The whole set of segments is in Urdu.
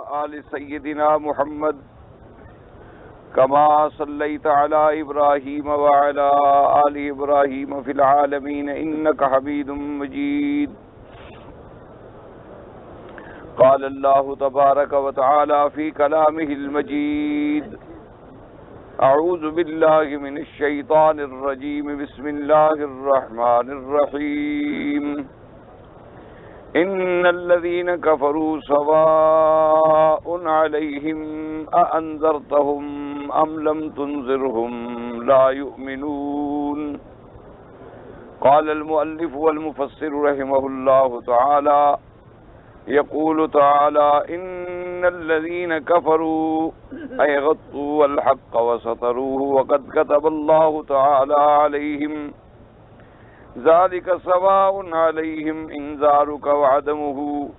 آل سيدنا محمد كما صليت على إبراهيم وعلى آل إبراهيم في العالمين إنك حميد مجيد. قال الله تبارك وتعالى في كلامه المجيد: أعوذ بالله من الشيطان الرجيم بسم الله الرحمن الرحيم. إن الذين كفروا سواء عليهم أأنذرتهم أم لم تنذرهم لا يؤمنون. قال المؤلف والمفسر رحمه الله تعالى: يقول تعالى: إن الذين كفروا أي غطوا الحق وستروه وقد كتب الله تعالى عليهم ذلك سواء عليهم إنذارك وعدمه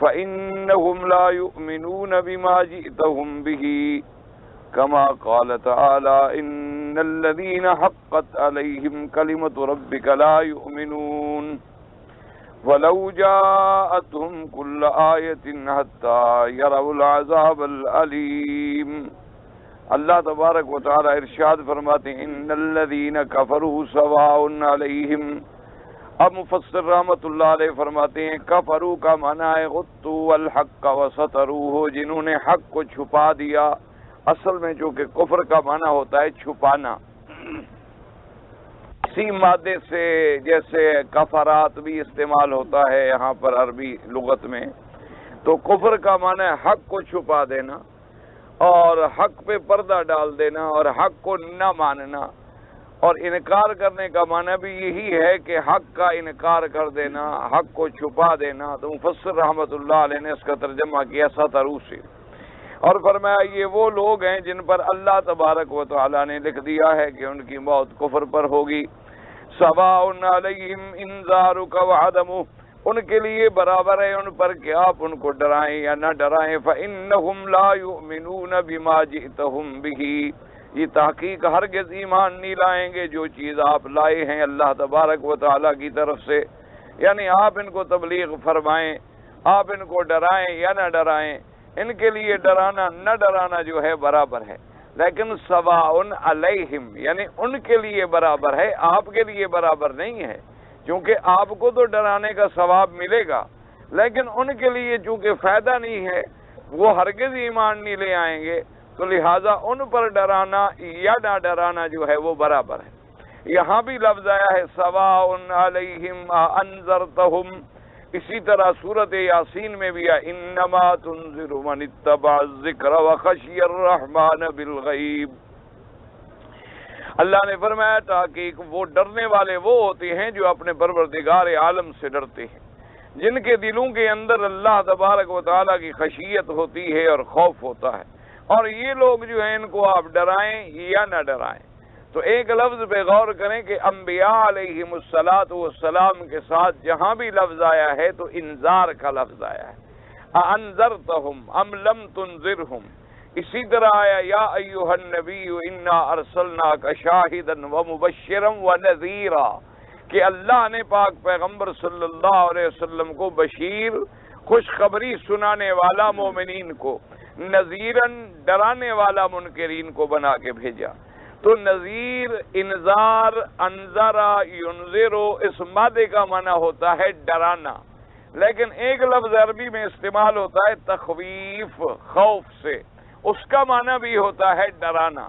فإنهم لا يؤمنون بما جئتهم به كما قال تعالى: إن الذين حقت عليهم كلمة ربك لا يؤمنون ولو جاءتهم كل آية حتى يروا العذاب الأليم. اللہ تبارک و تعالی ارشاد فرماتے ہیں: ان الذین کفروا سواء علیہم. اب مفسر رحمۃ اللہ علیہ فرماتے ہیں کفروا کا معنی ہے غطوا الحق وستروہ، جنہوں نے حق کو چھپا دیا. اصل میں جو کہ کفر کا معنی ہوتا ہے چھپانا، اسی مادے سے جیسے کفرات بھی استعمال ہوتا ہے یہاں پر عربی لغت میں، تو کفر کا معنی ہے حق کو چھپا دینا اور حق پہ پردہ ڈال دینا اور حق کو نہ ماننا، اور انکار کرنے کا معنی بھی یہی ہے کہ حق کا انکار کر دینا، حق کو چھپا دینا. تو مفسر رحمۃ اللہ علیہ نے اس کا ترجمہ کیا سترو سے، اور فرمایا یہ وہ لوگ ہیں جن پر اللہ تبارک و تعالی نے لکھ دیا ہے کہ ان کی موت کفر پر ہوگی. سواء علیہم انذارک وعدمہ، ان کے لیے برابر ہے ان پر کہ آپ ان کو ڈرائیں یا نہ ڈرائیں. فإنہم لا یؤمنون بما جئتہم بہ، یہ تحقیق ہرگز ایمان نہیں لائیں گے جو چیز آپ لائے ہیں اللہ تبارک و تعالیٰ کی طرف سے. یعنی آپ ان کو تبلیغ فرمائیں، آپ ان کو ڈرائیں یا نہ ڈرائیں، ان کے لیے ڈرانا نہ ڈرانا جو ہے برابر ہے. لیکن سواء علیہم یعنی ان کے لیے برابر ہے، آپ کے لیے برابر نہیں ہے، کیونکہ آپ کو تو ڈرانے کا ثواب ملے گا لیکن ان کے لیے چونکہ فائدہ نہیں ہے، وہ ہرگز ایمان نہیں لے آئیں گے، تو لہٰذا ان پر ڈرانا یا نہ ڈرانا جو ہے وہ برابر ہے. یہاں بھی لفظ آیا ہے سواء علیہم انذرتہم، اسی طرح سورۃ یاسین میں بھی ہے انما تنذر من اتبع الذکر وخشی الرحمن بالغیب. اللہ نے فرمایا تحقیق وہ ڈرنے والے وہ ہوتے ہیں جو اپنے پروردگار عالم سے ڈرتے ہیں، جن کے دلوں کے اندر اللہ تبارک و تعالیٰ کی خشیت ہوتی ہے اور خوف ہوتا ہے. اور یہ لوگ جو ہیں ان کو آپ ڈرائیں یا نہ ڈرائیں. تو ایک لفظ پہ غور کریں کہ انبیاء علیہم الصلاۃ والسلام کے ساتھ جہاں بھی لفظ آیا ہے تو انذار کا لفظ آیا ہے، انذرتہم ام لم تنذرہم. اسی طرح آیا یا ایھا النبی انا ارسلناک شاہدا ومبشرا ونذیرا، کہ اللہ نے پاک پیغمبر صلی اللہ علیہ وسلم کو بشیر خوشخبری سنانے والا مومنین کو، نذیرا ڈرانے والا منکرین کو بنا کے بھیجا. تو نذیر، انذار، انذرا، ینذرو اس مادے کا معنی ہوتا ہے ڈرانا، لیکن ایک لفظ عربی میں استعمال ہوتا ہے تخویف، خوف سے، اس کا معنی بھی ہوتا ہے ڈرانا.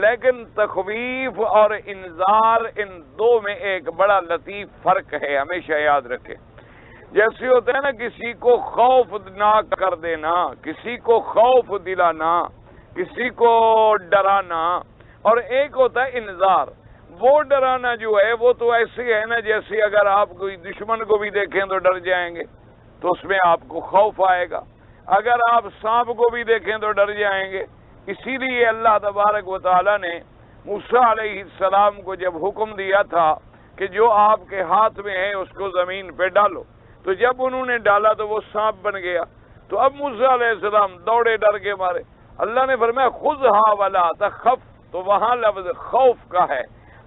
لیکن تخویف اور انذار ان دو میں ایک بڑا لطیف فرق ہے، ہمیشہ یاد رکھیں. جیسے ہوتا ہے نا کسی کو خوف ناک کر دینا، کسی کو خوف دلانا، کسی کو ڈرانا، اور ایک ہوتا ہے انذار. وہ ڈرانا جو ہے وہ تو ایسے ہے نا جیسے اگر آپ کوئی دشمن کو بھی دیکھیں تو ڈر جائیں گے تو اس میں آپ کو خوف آئے گا، اگر آپ سانپ کو بھی دیکھیں تو ڈر جائیں گے. اسی لیے اللہ تبارک و تعالیٰ نے موسیٰ علیہ السلام کو جب حکم دیا تھا کہ جو آپ کے ہاتھ میں ہے اس کو زمین پہ ڈالو، تو جب انہوں نے ڈالا تو وہ سانپ بن گیا. تو اب موسیٰ علیہ السلام دوڑے ڈر کے مارے. اللہ نے فرمایا خذھا ولا تخف، تو وہاں لفظ خوف کا ہے.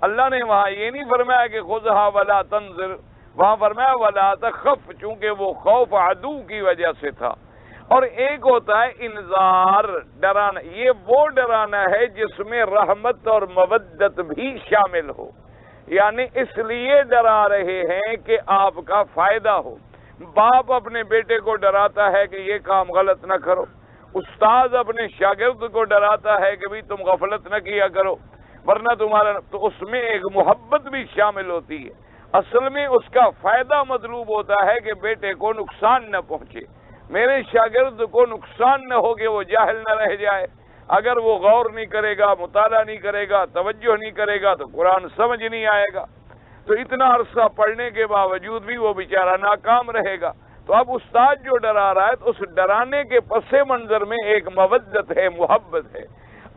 اللہ نے وہاں یہ نہیں فرمایا کہ خذھا ولا تنذر، وہاں فرمایا ولا تخف، چونکہ وہ خوف عدو کی وجہ سے تھا. اور ایک ہوتا ہے انذار، ڈرانا۔ یہ وہ ڈرانا ہے جس میں رحمت اور مودت بھی شامل ہو، یعنی اس لیے ڈرا رہے ہیں کہ آپ کا فائدہ ہو۔ باپ اپنے بیٹے کو ڈراتا ہے کہ یہ کام غلط نہ کرو، استاد اپنے شاگرد کو ڈراتا ہے کہ بھی تم غفلت نہ کیا کرو ورنہ تمہارا، تو اس میں ایک محبت بھی شامل ہوتی ہے۔ اصل میں اس کا فائدہ مطلوب ہوتا ہے کہ بیٹے کو نقصان نہ پہنچے، میرے شاگرد کو نقصان نہ ہو کہ وہ جاہل نہ رہ جائے۔ اگر وہ غور نہیں کرے گا، مطالعہ نہیں کرے گا، توجہ نہیں کرے گا تو قرآن سمجھ نہیں آئے گا، تو اتنا عرصہ پڑھنے کے باوجود بھی وہ بیچارہ ناکام رہے گا۔ تو اب استاد جو ڈرا رہا ہے تو اس ڈرانے کے پس منظر میں ایک مودت ہے، محبت ہے۔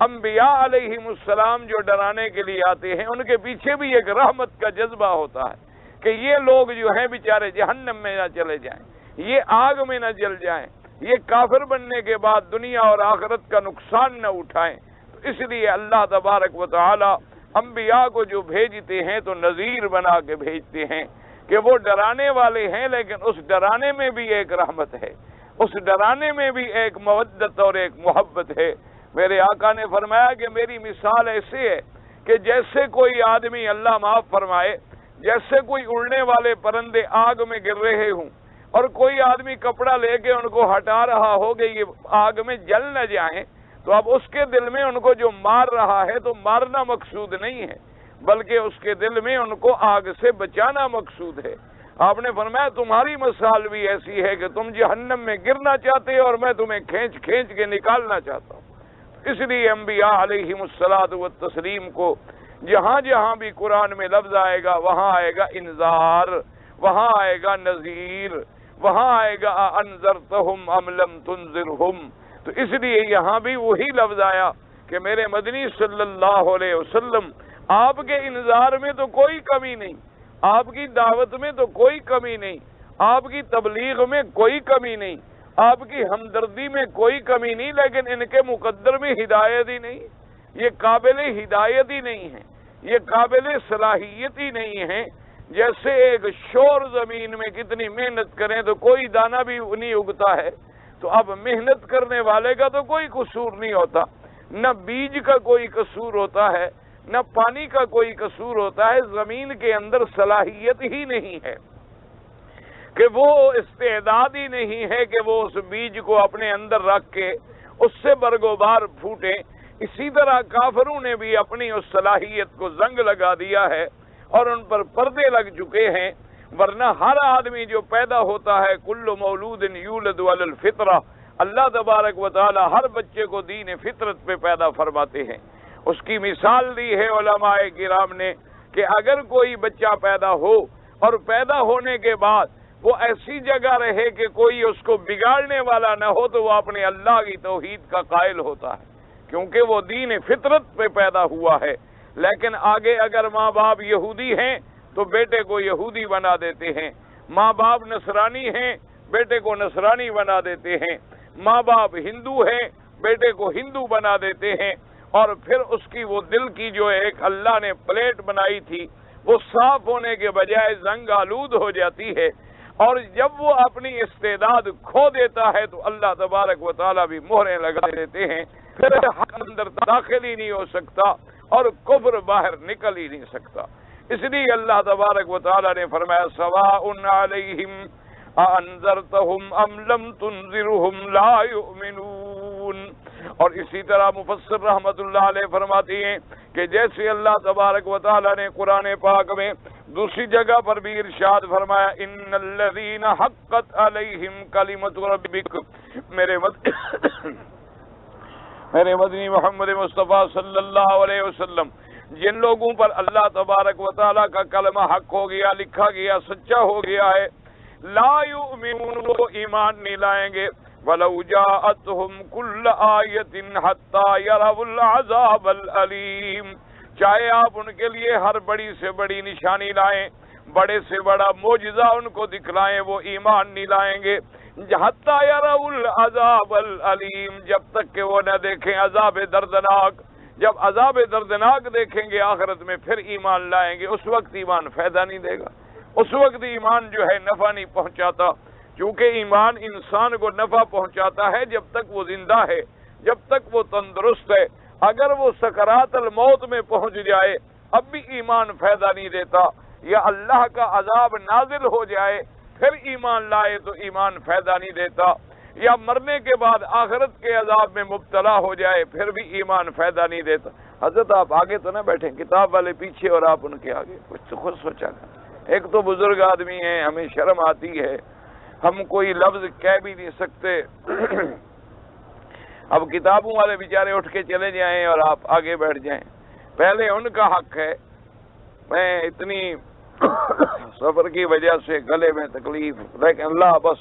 انبیاء علیہم السلام جو ڈرانے کے لیے آتے ہیں ان کے پیچھے بھی ایک رحمت کا جذبہ ہوتا ہے کہ یہ لوگ جو ہیں بیچارے جہنم میں نہ چلے جائیں، یہ آگ میں نہ جل جائیں، یہ کافر بننے کے بعد دنیا اور آخرت کا نقصان نہ اٹھائیں۔ تو اس لیے اللہ تبارک و تعالی انبیاء کو جو بھیجتے ہیں تو نذیر بنا کے بھیجتے ہیں کہ وہ ڈرانے والے ہیں، لیکن اس ڈرانے میں بھی ایک رحمت ہے، اس ڈرانے میں بھی ایک مودت اور ایک محبت ہے۔ میرے آقا نے فرمایا کہ میری مثال ایسے ہے کہ جیسے کوئی آدمی، اللہ معاف فرمائے، جیسے کوئی اڑنے والے پرندے آگ میں گر رہے ہوں اور کوئی آدمی کپڑا لے کے ان کو ہٹا رہا ہو کہ یہ آگ میں جل نہ جائیں، تو اب اس کے دل میں ان کو جو مار رہا ہے تو مارنا مقصود نہیں ہے، بلکہ اس کے دل میں ان کو آگ سے بچانا مقصود ہے۔ آپ نے فرمایا تمہاری مثال بھی ایسی ہے کہ تم جہنم میں گرنا چاہتے ہو اور میں تمہیں کھینچ کھینچ کے نکالنا چاہتا ہوں۔ اس لیے انبیاء علیہم الصلاۃ والتسلیم کو جہاں جہاں بھی قرآن میں لفظ آئے گا وہاں آئے گا انذار، وہاں آئے گا نذیر، وہاں آئے گا انذرتہم ام لم تنذرہم۔ تو اس لیے یہاں بھی وہی لفظ آیا کہ میرے مدنی صلی اللہ علیہ وسلم آپ کے انذار میں تو کوئی کمی نہیں، آپ کی دعوت میں تو کوئی کمی نہیں، آپ کی تبلیغ میں کوئی کمی نہیں، آپ کی ہمدردی میں کوئی کمی نہیں، لیکن ان کے مقدر میں ہدایت ہی نہیں، یہ قابل ہدایت ہی نہیں ہے، یہ قابل صلاحیت ہی نہیں ہے۔ جیسے ایک شور زمین میں کتنی محنت کریں تو کوئی دانہ بھی نہیں اگتا ہے، تو اب محنت کرنے والے کا تو کوئی قصور نہیں ہوتا، نہ بیج کا کوئی قصور ہوتا ہے، نہ پانی کا کوئی قصور ہوتا ہے، زمین کے اندر صلاحیت ہی نہیں ہے کہ وہ استعداد ہی نہیں ہے کہ وہ اس بیج کو اپنے اندر رکھ کے اس سے برگوبار پھوٹے۔ اسی طرح کافروں نے بھی اپنی اس صلاحیت کو زنگ لگا دیا ہے اور ان پر پردے لگ چکے ہیں، ورنہ ہر آدمی جو پیدا ہوتا ہے کل مولود یولد علی الفطرہ، اللہ تبارک و تعالی ہر بچے کو دین فطرت پہ پیدا فرماتے ہیں۔ اس کی مثال دی ہے علماء کرام نے کہ اگر کوئی بچہ پیدا ہو اور پیدا ہونے کے بعد وہ ایسی جگہ رہے کہ کوئی اس کو بگاڑنے والا نہ ہو تو وہ اپنے اللہ کی توحید کا قائل ہوتا ہے، کیونکہ وہ دین فطرت پہ پیدا ہوا ہے۔ لیکن آگے اگر ماں باپ یہودی ہیں تو بیٹے کو یہودی بنا دیتے ہیں، ماں باپ نصرانی ہیں بیٹے کو نصرانی بنا دیتے ہیں، ماں باپ ہندو ہیں بیٹے کو ہندو بنا دیتے ہیں، اور پھر اس کی وہ دل کی جو ایک اللہ نے پلیٹ بنائی تھی وہ صاف ہونے کے بجائے زنگ آلود ہو جاتی ہے، اور جب وہ اپنی استعداد کھو دیتا ہے تو اللہ تبارک و تعالیٰ بھی مہریں لگا دیتے ہیں، پھر حق اندر داخل ہی نہیں ہو سکتا اور کفر باہر نکل ہی نہیں سکتا۔ اس لیے اللہ تبارک و تعالیٰ نے فرمایا سواء علیہم انذرتہم ام لم تنذرہم لا یؤمنون۔ اور اسی طرح مفسر رحمت اللہ علیہ فرماتی ہیں کہ جیسے اللہ تبارک و تعالیٰ نے قرآن پاک میں دوسری جگہ پر بھی ارشاد فرمایا ان الذین حقت علیہم کلمۃ ربک، میرے مدنی محمد مصطفیٰ صلی اللہ علیہ وسلم، جن لوگوں پر اللہ تبارک و تعالیٰ کا کلمہ حق ہو گیا، لکھا گیا، سچا ہو گیا ہے، لا یؤمنون، وہ ایمان نہیں لائیں گے، وَلَوْ جَاءَتْهُمْ كُلَّ آیَةٍ حَتَّى يَرَوُا الْعَذَابَ الْأَلِيمَ، چاہے آپ ان کے لیے ہر بڑی سے بڑی نشانی لائیں، بڑے سے بڑا معجزہ ان کو دکھلائیں، وہ ایمان نہیں لائیں گے، حَتَّى يَرَوُا الْعَذَابَ الْأَلِيمَ، جب تک کہ وہ نہ دیکھیں عذاب دردناک۔ جب عذاب دردناک دیکھیں گے آخرت میں پھر ایمان لائیں گے، اس وقت ایمان فائدہ نہیں دے گا، اس وقت ایمان جو ہے نفع نہیں پہنچاتا۔ کیونکہ ایمان انسان کو نفع پہنچاتا ہے جب تک وہ زندہ ہے، جب تک وہ تندرست ہے۔ اگر وہ سکرات الموت میں پہنچ جائے اب بھی ایمان فائدہ نہیں دیتا، یا اللہ کا عذاب نازل ہو جائے پھر ایمان لائے تو ایمان فائدہ نہیں دیتا، یا مرنے کے بعد آخرت کے عذاب میں مبتلا ہو جائے پھر بھی ایمان فائدہ نہیں دیتا۔ حضرت آپ آگے تو نہ بیٹھیں، کتاب والے پیچھے اور آپ ان کے آگے، کچھ تو خود سوچا کریں۔ ایک تو بزرگ آدمی ہیں، ہمیں شرم آتی ہے، ہم کوئی لفظ کہہ بھی نہیں سکتے۔ اب کتابوں والے بیچارے اٹھ کے چلے جائیں اور آپ آگے بیٹھ جائیں، پہلے ان کا حق ہے۔ میں اتنی سفر کی وجہ سے گلے میں تکلیف، لیکن اللہ بس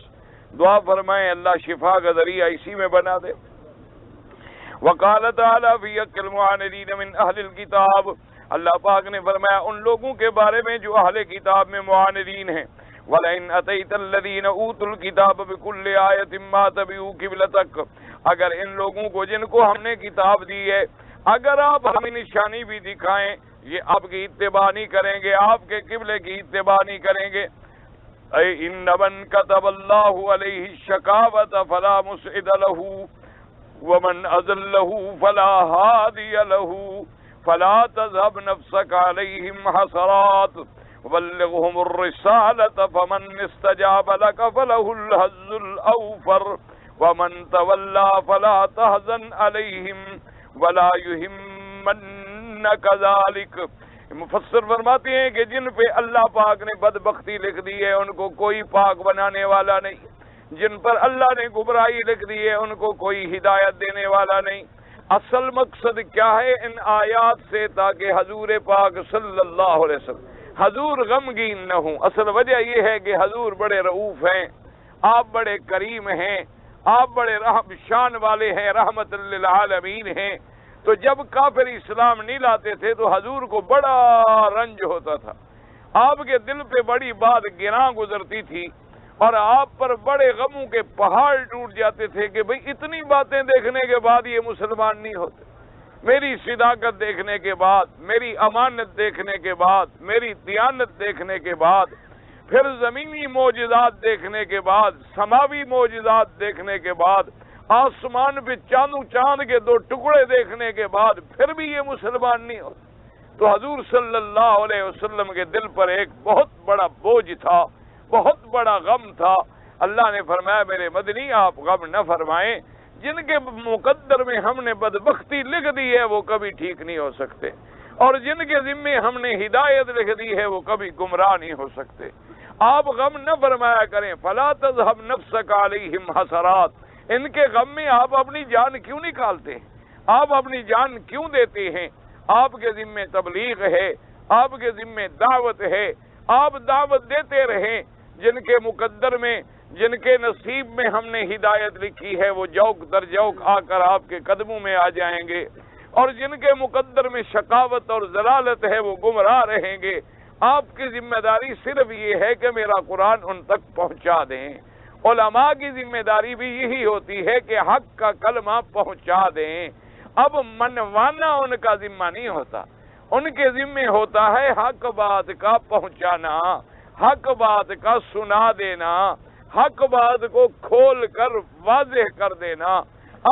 دعا فرمائیں اللہ شفا کا ذریعہ اسی میں بنا دے۔ وقال تعالی فی حق المعاندین من اہل الکتاب، اللہ پاک نے فرمایا ان لوگوں کے بارے میں جو اہل کتاب میں معاندین ہیں، وَلَئِنْ أَتَيْتَ الَّذِينَ أُوتُوا الْكِتَابَ بِكُلِّ آیَةٍ مَا تَبِعُوا قِبْلَتَكَ، اگر ان لوگوں کو جن کو ہم نے کتاب دی ہے اگر آپ ہمیں نشانی بھی دکھائیں یہ آپ کی اتباع نہیں کریں گے، آپ کے قبلے کی اتباع نہیں کریں گے۔ اے ان من كتب الله عليه الشقاوة فلا مسعد له ومن اضله فلا هادي له فلا تذهب نفسك عليهم حسرات وبلغهم الرسالة فمن استجاب لك فله الحظ الأوفر ومن تولى فلا تحزن عليهم ولا يهمنك ذلك۔ مفسر فرماتے ہیں کہ جن پہ اللہ پاک نے بدبختی لکھ دی ہے ان کو کوئی پاک بنانے والا نہیں، جن پر اللہ نے گمراہی لکھ دی ہے ان کو کوئی ہدایت دینے والا نہیں۔ اصل مقصد کیا ہے ان آیات سے؟ تاکہ حضور پاک صلی اللہ علیہ وسلم حضور غمگین نہ ہوں۔ اصل وجہ یہ ہے کہ حضور بڑے رؤوف ہیں، آپ بڑے کریم ہیں، آپ بڑے رحم شان والے ہیں، رحمت للعالمین ہیں۔ تو جب کافر اسلام نہیں لاتے تھے تو حضور کو بڑا رنج ہوتا تھا، آپ کے دل پہ بڑی بات گراں گزرتی تھی اور آپ پر بڑے غموں کے پہاڑ ٹوٹ جاتے تھے کہ بھئی اتنی باتیں دیکھنے کے بعد یہ مسلمان نہیں ہوتے، میری صداقت دیکھنے کے بعد، میری امانت دیکھنے کے بعد، میری دیانت دیکھنے کے بعد، پھر زمینی معجزات دیکھنے کے بعد، سماوی معجزات دیکھنے کے بعد، آسمان پہ چاند کے دو ٹکڑے دیکھنے کے بعد پھر بھی یہ مسلمان نہیں ہوتے۔ تو حضور صلی اللہ علیہ وسلم کے دل پر ایک بہت بڑا بوجھ تھا، بہت بڑا غم تھا۔ اللہ نے فرمایا میرے مدنی آپ غم نہ فرمائیں، جن کے مقدر میں ہم نے بدبختی لکھ دی ہے وہ کبھی ٹھیک نہیں ہو سکتے، اور جن کے ذمے ہم نے ہدایت لکھ دی ہے وہ کبھی گمراہ نہیں ہو سکتے۔ آپ غم نہ فرمایا کریں۔ فلا تذهب نفسك عليهم حسرات، ان کے غم میں آپ اپنی جان کیوں نکالتے ہیں؟ آپ اپنی جان کیوں دیتے ہیں؟ آپ کے ذمے تبلیغ ہے، آپ کے ذمے دعوت ہے، آپ دعوت دیتے رہیں۔ جن کے مقدر میں، جن کے نصیب میں ہم نے ہدایت لکھی ہے وہ جوک در جوک آ کر آپ کے قدموں میں آ جائیں گے، اور جن کے مقدر میں شقاوت اور ضلالت ہے وہ گمراہ رہیں گے۔ آپ کی ذمہ داری صرف یہ ہے کہ میرا قرآن ان تک پہنچا دیں۔ علماء کی ذمہ داری بھی یہی ہوتی ہے کہ حق کا کلمہ پہنچا دیں۔ اب منوانا ان کا ذمہ نہیں ہوتا، ان کے ذمہ ہوتا ہے حق بات کا پہنچانا، حق بات کا سنا دینا، حق بات کو کھول کر واضح کر دینا۔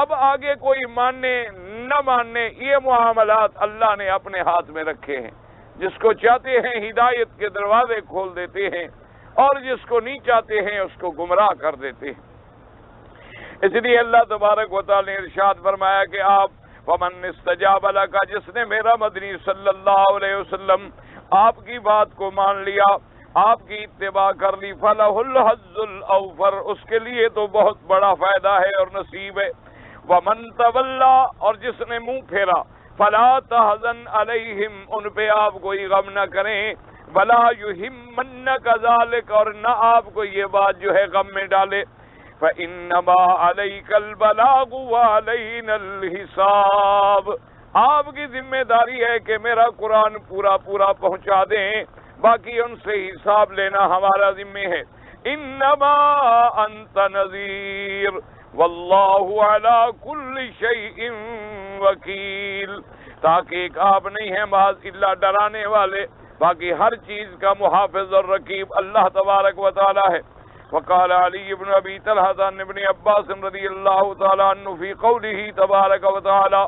اب آگے کوئی ماننے نہ ماننے یہ معاملات اللہ نے اپنے ہاتھ میں رکھے ہیں، جس کو چاہتے ہیں ہدایت کے دروازے کھول دیتے ہیں اور جس کو نہیں چاہتے ہیں اس کو گمراہ کر دیتے ہیں۔ اس لیے اللہ تبارک و تعالی نے ارشاد فرمایا کہ آپ ومن استجاب لک، جس نے میرا مدنی صلی اللہ علیہ وسلم آپ کی بات کو مان لیا، آپ کی اتباع کر لی، فلہ الحظ الاوفر، اس کے لیے تو بہت بڑا فائدہ ہے اور نصیب ہے۔ ومن تولا، اور جس نے منہ پھیرا، فلا تحزن علیہم، ان پہ آپ کوئی غم نہ کریں، ولا یہمنک ذلک، اور نہ آپ کو یہ بات جو ہے غم میں ڈالے۔ فإنما علیک البلاغ وعلینا الحساب، آپ کی ذمہ داری ہے کہ میرا قرآن پورا پورا پہنچا دیں، باقی ان سے حساب لینا ہمارا ذمہ ہے۔ انما انت نذیر واللہ علی کل شیء وکیل، تاکہ آپ نہیں ہیں محض اللہ ڈرانے والے، باقی ہر چیز کا محافظ اور رقیب اللہ تبارک و تعالی ہے۔ وقال علی بن ابی طلحہ عن ابن عباس رضی اللہ تعالی عنہ فی قولہ تبارک و تعالی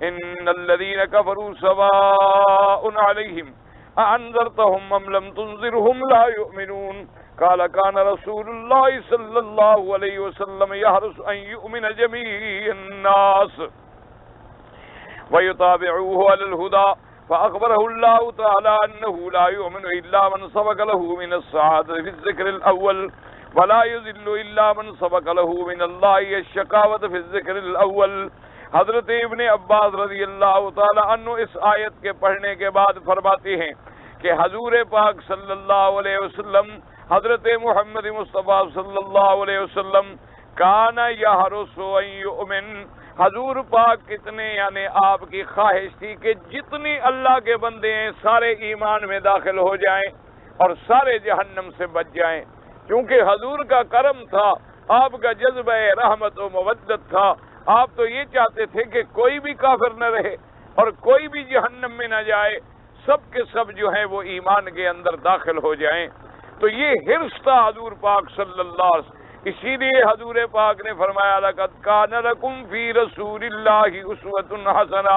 ان الذین کفروا سواء علیہم اانذرتهم ام لم تنذرهم لا یؤمنون قال كان رسول الله صلى الله عليه وسلم يحرص ان يؤمن جميع الناس ويتابعوه على الهدى فأخبره الله تعالى أنه لا يؤمن إلا من سبق له من السعادة في الذكر الأول ولا يذل إلا من سبق له من الله الشقاوة في الذكر الأول. حضرت ابن عباس رضی اللہ تعالی عنہ اس آیت کے پڑھنے کے بعد فرماتے ہیں کہ حضور پاک صلی اللہ علیہ وسلم حضرت محمد مصطفیٰ صلی اللہ علیہ وسلم کان یحرص ان یؤمن، حضور پاک کتنے یعنی آپ کی خواہش تھی کہ جتنی اللہ کے بندے ہیں سارے ایمان میں داخل ہو جائیں اور سارے جہنم سے بچ جائیں، کیونکہ حضور کا کرم تھا، آپ کا جذبہ رحمت و مودت تھا. آپ تو یہ چاہتے تھے کہ کوئی بھی کافر نہ رہے اور کوئی بھی جہنم میں نہ جائے، سب کے سب جو ہیں وہ ایمان کے اندر داخل ہو جائیں. تو یہ حرص تھا حضور پاک صلی اللہ علیہ وسلم. اسی لیے حضور پاک نے فرمایا لقد کان لکم فی رسول اللہ اسوۃ حسنہ،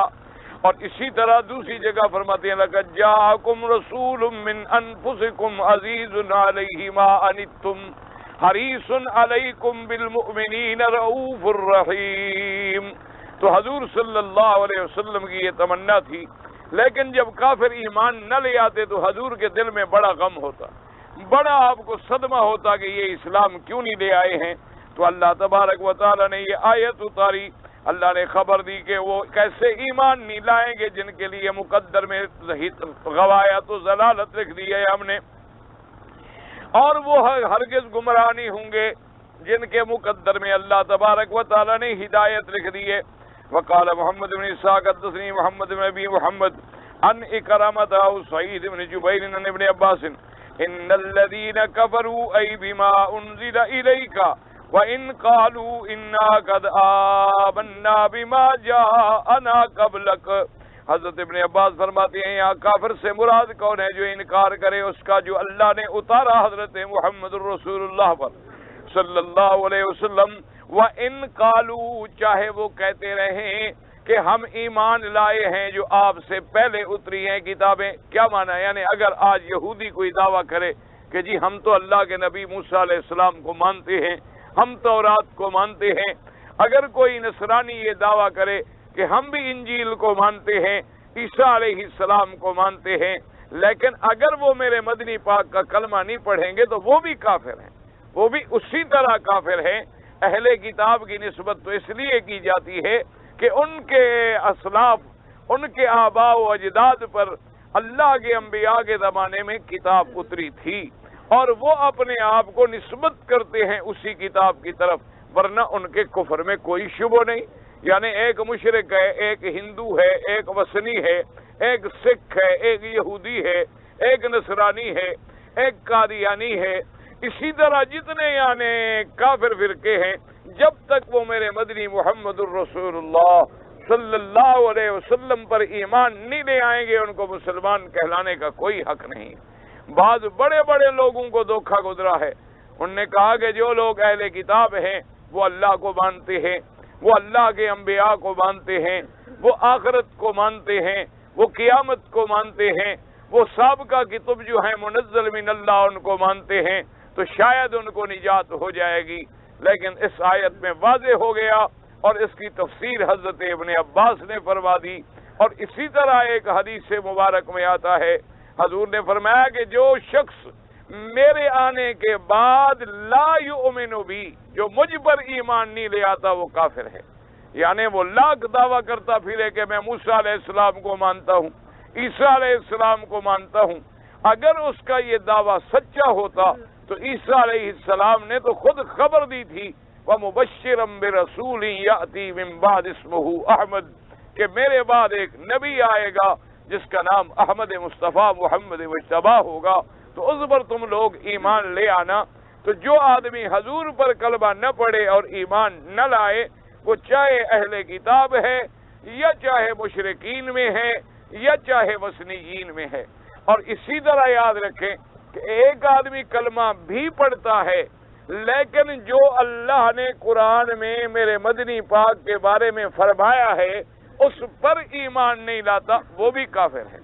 اور اسی طرح دوسری جگہ فرماتے ہیں لقد جاءکم رسول من انفسکم عزیز علیہ ما عنتم حریص علیکم بالمؤمنین رؤوف الرحیم. تو حضور صلی اللہ علیہ وسلم کی یہ تمنا تھی، لیکن جب کافر ایمان نہ لے آتے تو حضور کے دل میں بڑا غم ہوتا، بڑا آپ کو صدمہ ہوتا کہ یہ اسلام کیوں نہیں لے آئے ہیں. تو اللہ تبارک و تعالی نے یہ آیت اتاری، اللہ نے خبر دی کہ وہ کیسے ایمان نہیں لائیں گے جن کے لیے مقدر میں غوایت و ضلالت لکھ دی ہے ہم نے، اور وہ ہرگز گمراہ نہیں ہوں گے جن کے مقدر میں اللہ تبارک و تعالی نے ہدایت لکھ دی ہے. وقال محمد بن اسحاق حدثني محمد بن ابي محمد عن اکرمۃ او سعید بن جبیر عن ابن عباس ان الذين كفروا اي بما انزل اليك وان قالوا انا قد آمنا بما جاءنا قبلك. حضرت ابن عباس فرماتے ہیں یہاں کافر سے مراد کون ہے؟ جو انکار کرے اس کا جو اللہ نے اتارا حضرت محمد الرسول اللہ پر صلی اللہ علیہ وسلم. وَإِن قَالُوا، چاہے وہ کہتے رہیں کہ ہم ایمان لائے ہیں جو آپ سے پہلے اتری ہیں کتابیں. کیا معنی؟ یعنی اگر آج یہودی کوئی دعویٰ کرے کہ جی ہم تو اللہ کے نبی موسیٰ علیہ السلام کو مانتے ہیں، ہم تورات کو مانتے ہیں، اگر کوئی نصرانی یہ دعویٰ کرے کہ ہم بھی انجیل کو مانتے ہیں، عیسیٰ علیہ السلام کو مانتے ہیں، لیکن اگر وہ میرے مدنی پاک کا کلمہ نہیں پڑھیں گے تو وہ بھی کافر ہیں، وہ بھی اسی طرح کافر ہیں. اہل کتاب کی نسبت تو اس لیے کی جاتی ہے کہ ان کے اسلاف، ان کے آباء و اجداد پر اللہ کے انبیاء کے زمانے میں کتاب اتری تھی اور وہ اپنے آپ کو نسبت کرتے ہیں اسی کتاب کی طرف، ورنہ ان کے کفر میں کوئی شبہ نہیں. یعنی ایک مشرک ہے، ایک ہندو ہے، ایک وثنی ہے، ایک سکھ ہے، ایک یہودی ہے، ایک نصرانی ہے، ایک قادیانی ہے، اسی طرح جتنے یعنی کافر فرقے ہیں، جب تک وہ میرے مدنی محمد الرسول اللہ صلی اللہ علیہ وسلم پر ایمان نہیں لے آئیں گے ان کو مسلمان کہلانے کا کوئی حق نہیں. بعض بڑے بڑے لوگوں کو دھوکہ گزرا ہے، انہوں نے کہا کہ جو لوگ اہل کتاب ہیں وہ اللہ کو مانتے ہیں، وہ اللہ کے انبیاء کو مانتے ہیں، وہ آخرت کو مانتے ہیں، وہ قیامت کو مانتے ہیں، وہ سابقہ کتب جو ہیں منزل من اللہ ان کو مانتے ہیں، تو شاید ان کو نجات ہو جائے گی. لیکن اس آیت میں واضح ہو گیا اور اس کی تفسیر حضرت ابن عباس نے فرما دی. اور اسی طرح ایک حدیث مبارک میں آتا ہے، حضور نے فرمایا کہ جو شخص میرے آنے کے بعد لا یؤمن بی، جو مجھ پر ایمان نہیں لے آتا، وہ کافر ہے. یعنی وہ لاکھ دعویٰ کرتا پھرے کہ میں موسیٰ علیہ السلام کو مانتا ہوں، عیسیٰ علیہ السلام کو مانتا ہوں. اگر اس کا یہ دعویٰ سچا ہوتا تو عیسیٰ علیہ السلام نے تو خود خبر دی تھی وَمُبَشِّرًا بِرَسُولٍ يَأْتِي مِن بَعْدِ اسْمُهُ احمد، کہ میرے بعد ایک نبی آئے گا جس کا نام احمد مصطفیٰ محمد مجتبیٰ ہوگا، تو اس پر تم لوگ ایمان لے آنا. تو جو آدمی حضور پر کلمہ نہ پڑھے اور ایمان نہ لائے، وہ چاہے اہل کتاب ہے یا چاہے مشرکین میں ہے یا چاہے وثنیین میں ہے. اور اسی طرح یاد رکھیں کہ ایک آدمی کلمہ بھی پڑھتا ہے لیکن جو اللہ نے قرآن میں میرے مدنی پاک کے بارے میں فرمایا ہے اس پر ایمان نہیں لاتا وہ بھی کافر ہے۔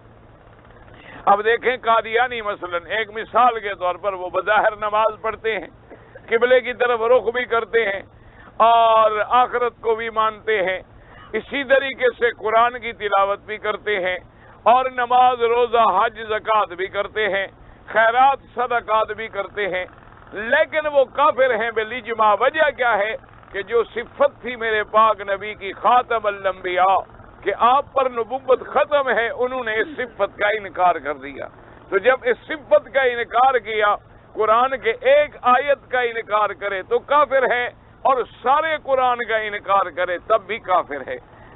اب دیکھیں قادیانی مثلا ایک مثال کے طور پر وہ بظاہر نماز پڑھتے ہیں، قبلے کی طرف رخ بھی کرتے ہیں اور آخرت کو بھی مانتے ہیں، اسی طریقے سے قرآن کی تلاوت بھی کرتے ہیں اور نماز روزہ حج زکوٰۃ بھی کرتے ہیں، خیرات صدقات بھی کرتے ہیں، لیکن وہ کافر ہیں بالاجماع۔ وجہ کیا ہے کہ جو صفت تھی میرے پاک نبی کی خاتم الانبیاء کہ آپ پر نبوت ختم ہے، انہوں نے اس صفت کا انکار کر دیا۔ تو جب اس صفت کا انکار کیا، قرآن کے ایک آیت کا انکار کرے تو کافر ہے، اور سارے قرآن کا انکار کرے تب بھی کافر ہے۔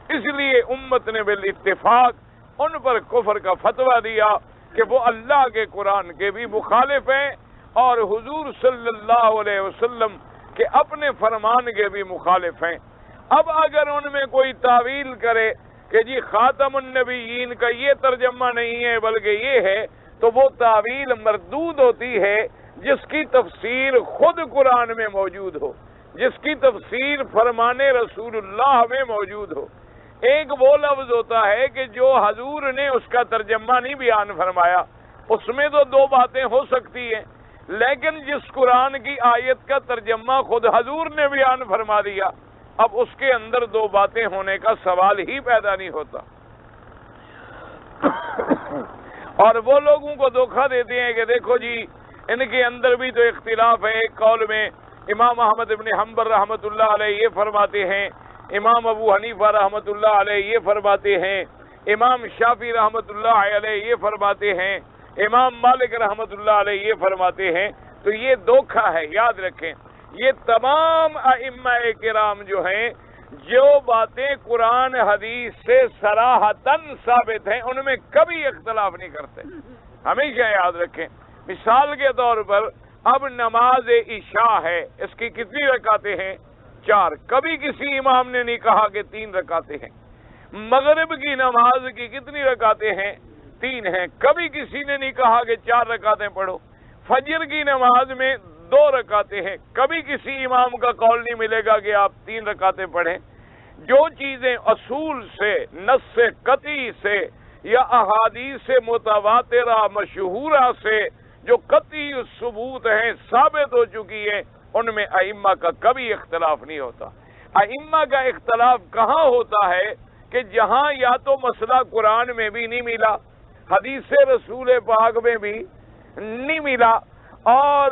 اس لیے امت نے بالاتفاق ان پر کفر کا فتویٰ دیا کہ وہ اللہ کے قرآن کے بھی مخالف ہیں اور حضور صلی اللہ علیہ وسلم کے اپنے فرمان کے بھی مخالف ہیں۔ اب اگر ان میں کوئی تعویل کرے کہ جی خاتم النبیین کا یہ ترجمہ نہیں ہے بلکہ یہ ہے، تو وہ تعویل مردود ہوتی ہے جس کی تفسیر خود قرآن میں موجود ہو، جس کی تفسیر فرمان رسول اللہ میں موجود ہو۔ ایک وہ لفظ ہوتا ہے کہ جو حضور نے اس کا ترجمہ نہیں بیان فرمایا، اس میں تو دو باتیں ہو سکتی ہیں، لیکن جس قرآن کی آیت کا ترجمہ خود حضور نے بیان فرما دیا، اب اس کے اندر دو باتیں ہونے کا سوال ہی پیدا نہیں ہوتا۔ اور وہ لوگوں کو دھوکہ دیتے ہیں کہ دیکھو جی ان کے اندر بھی تو اختلاف ہے، ایک قول میں امام احمد ابن حنبل رحمۃ اللہ علیہ یہ فرماتے ہیں، امام ابو حنیفہ رحمۃ اللہ علیہ یہ فرماتے ہیں، امام شافعی رحمۃ اللہ علیہ یہ فرماتے ہیں، امام مالک رحمۃ اللہ علیہ یہ فرماتے ہیں۔ تو یہ دھوکہ ہے، یاد رکھیں۔ یہ تمام ائمہ کرام جو ہیں، جو باتیں قرآن حدیث سے صراحتاً ثابت ہیں ان میں کبھی اختلاف نہیں کرتے، ہمیشہ یاد رکھیں۔ مثال کے طور پر اب نماز عشاء ہے، اس کی کتنی رکعتیں ہیں؟ 4۔ کبھی کسی امام نے نہیں کہا کہ 3 رکعتیں ہیں۔ مغرب کی نماز کی کتنی رکعتیں ہیں؟ 3 ہیں۔ کبھی کسی نے نہیں کہا کہ 4 رکعتیں پڑھو۔ فجر کی نماز میں 2 رکعتیں ہیں، کبھی کسی امام کا قول نہیں ملے گا کہ آپ 3 رکعتیں پڑھیں۔ جو چیزیں اصول سے، نص قطعی سے یا احادیث متواترہ مشہورہ سے جو قطعی ثبوت ہیں، ثابت ہو چکی ہیں، ان میں ائمہ کا کبھی اختلاف نہیں ہوتا۔ ائمہ کا اختلاف کہاں ہوتا ہے کہ جہاں یا تو مسئلہ قرآن میں بھی نہیں ملا، حدیث رسول پاک میں بھی نہیں ملا، اور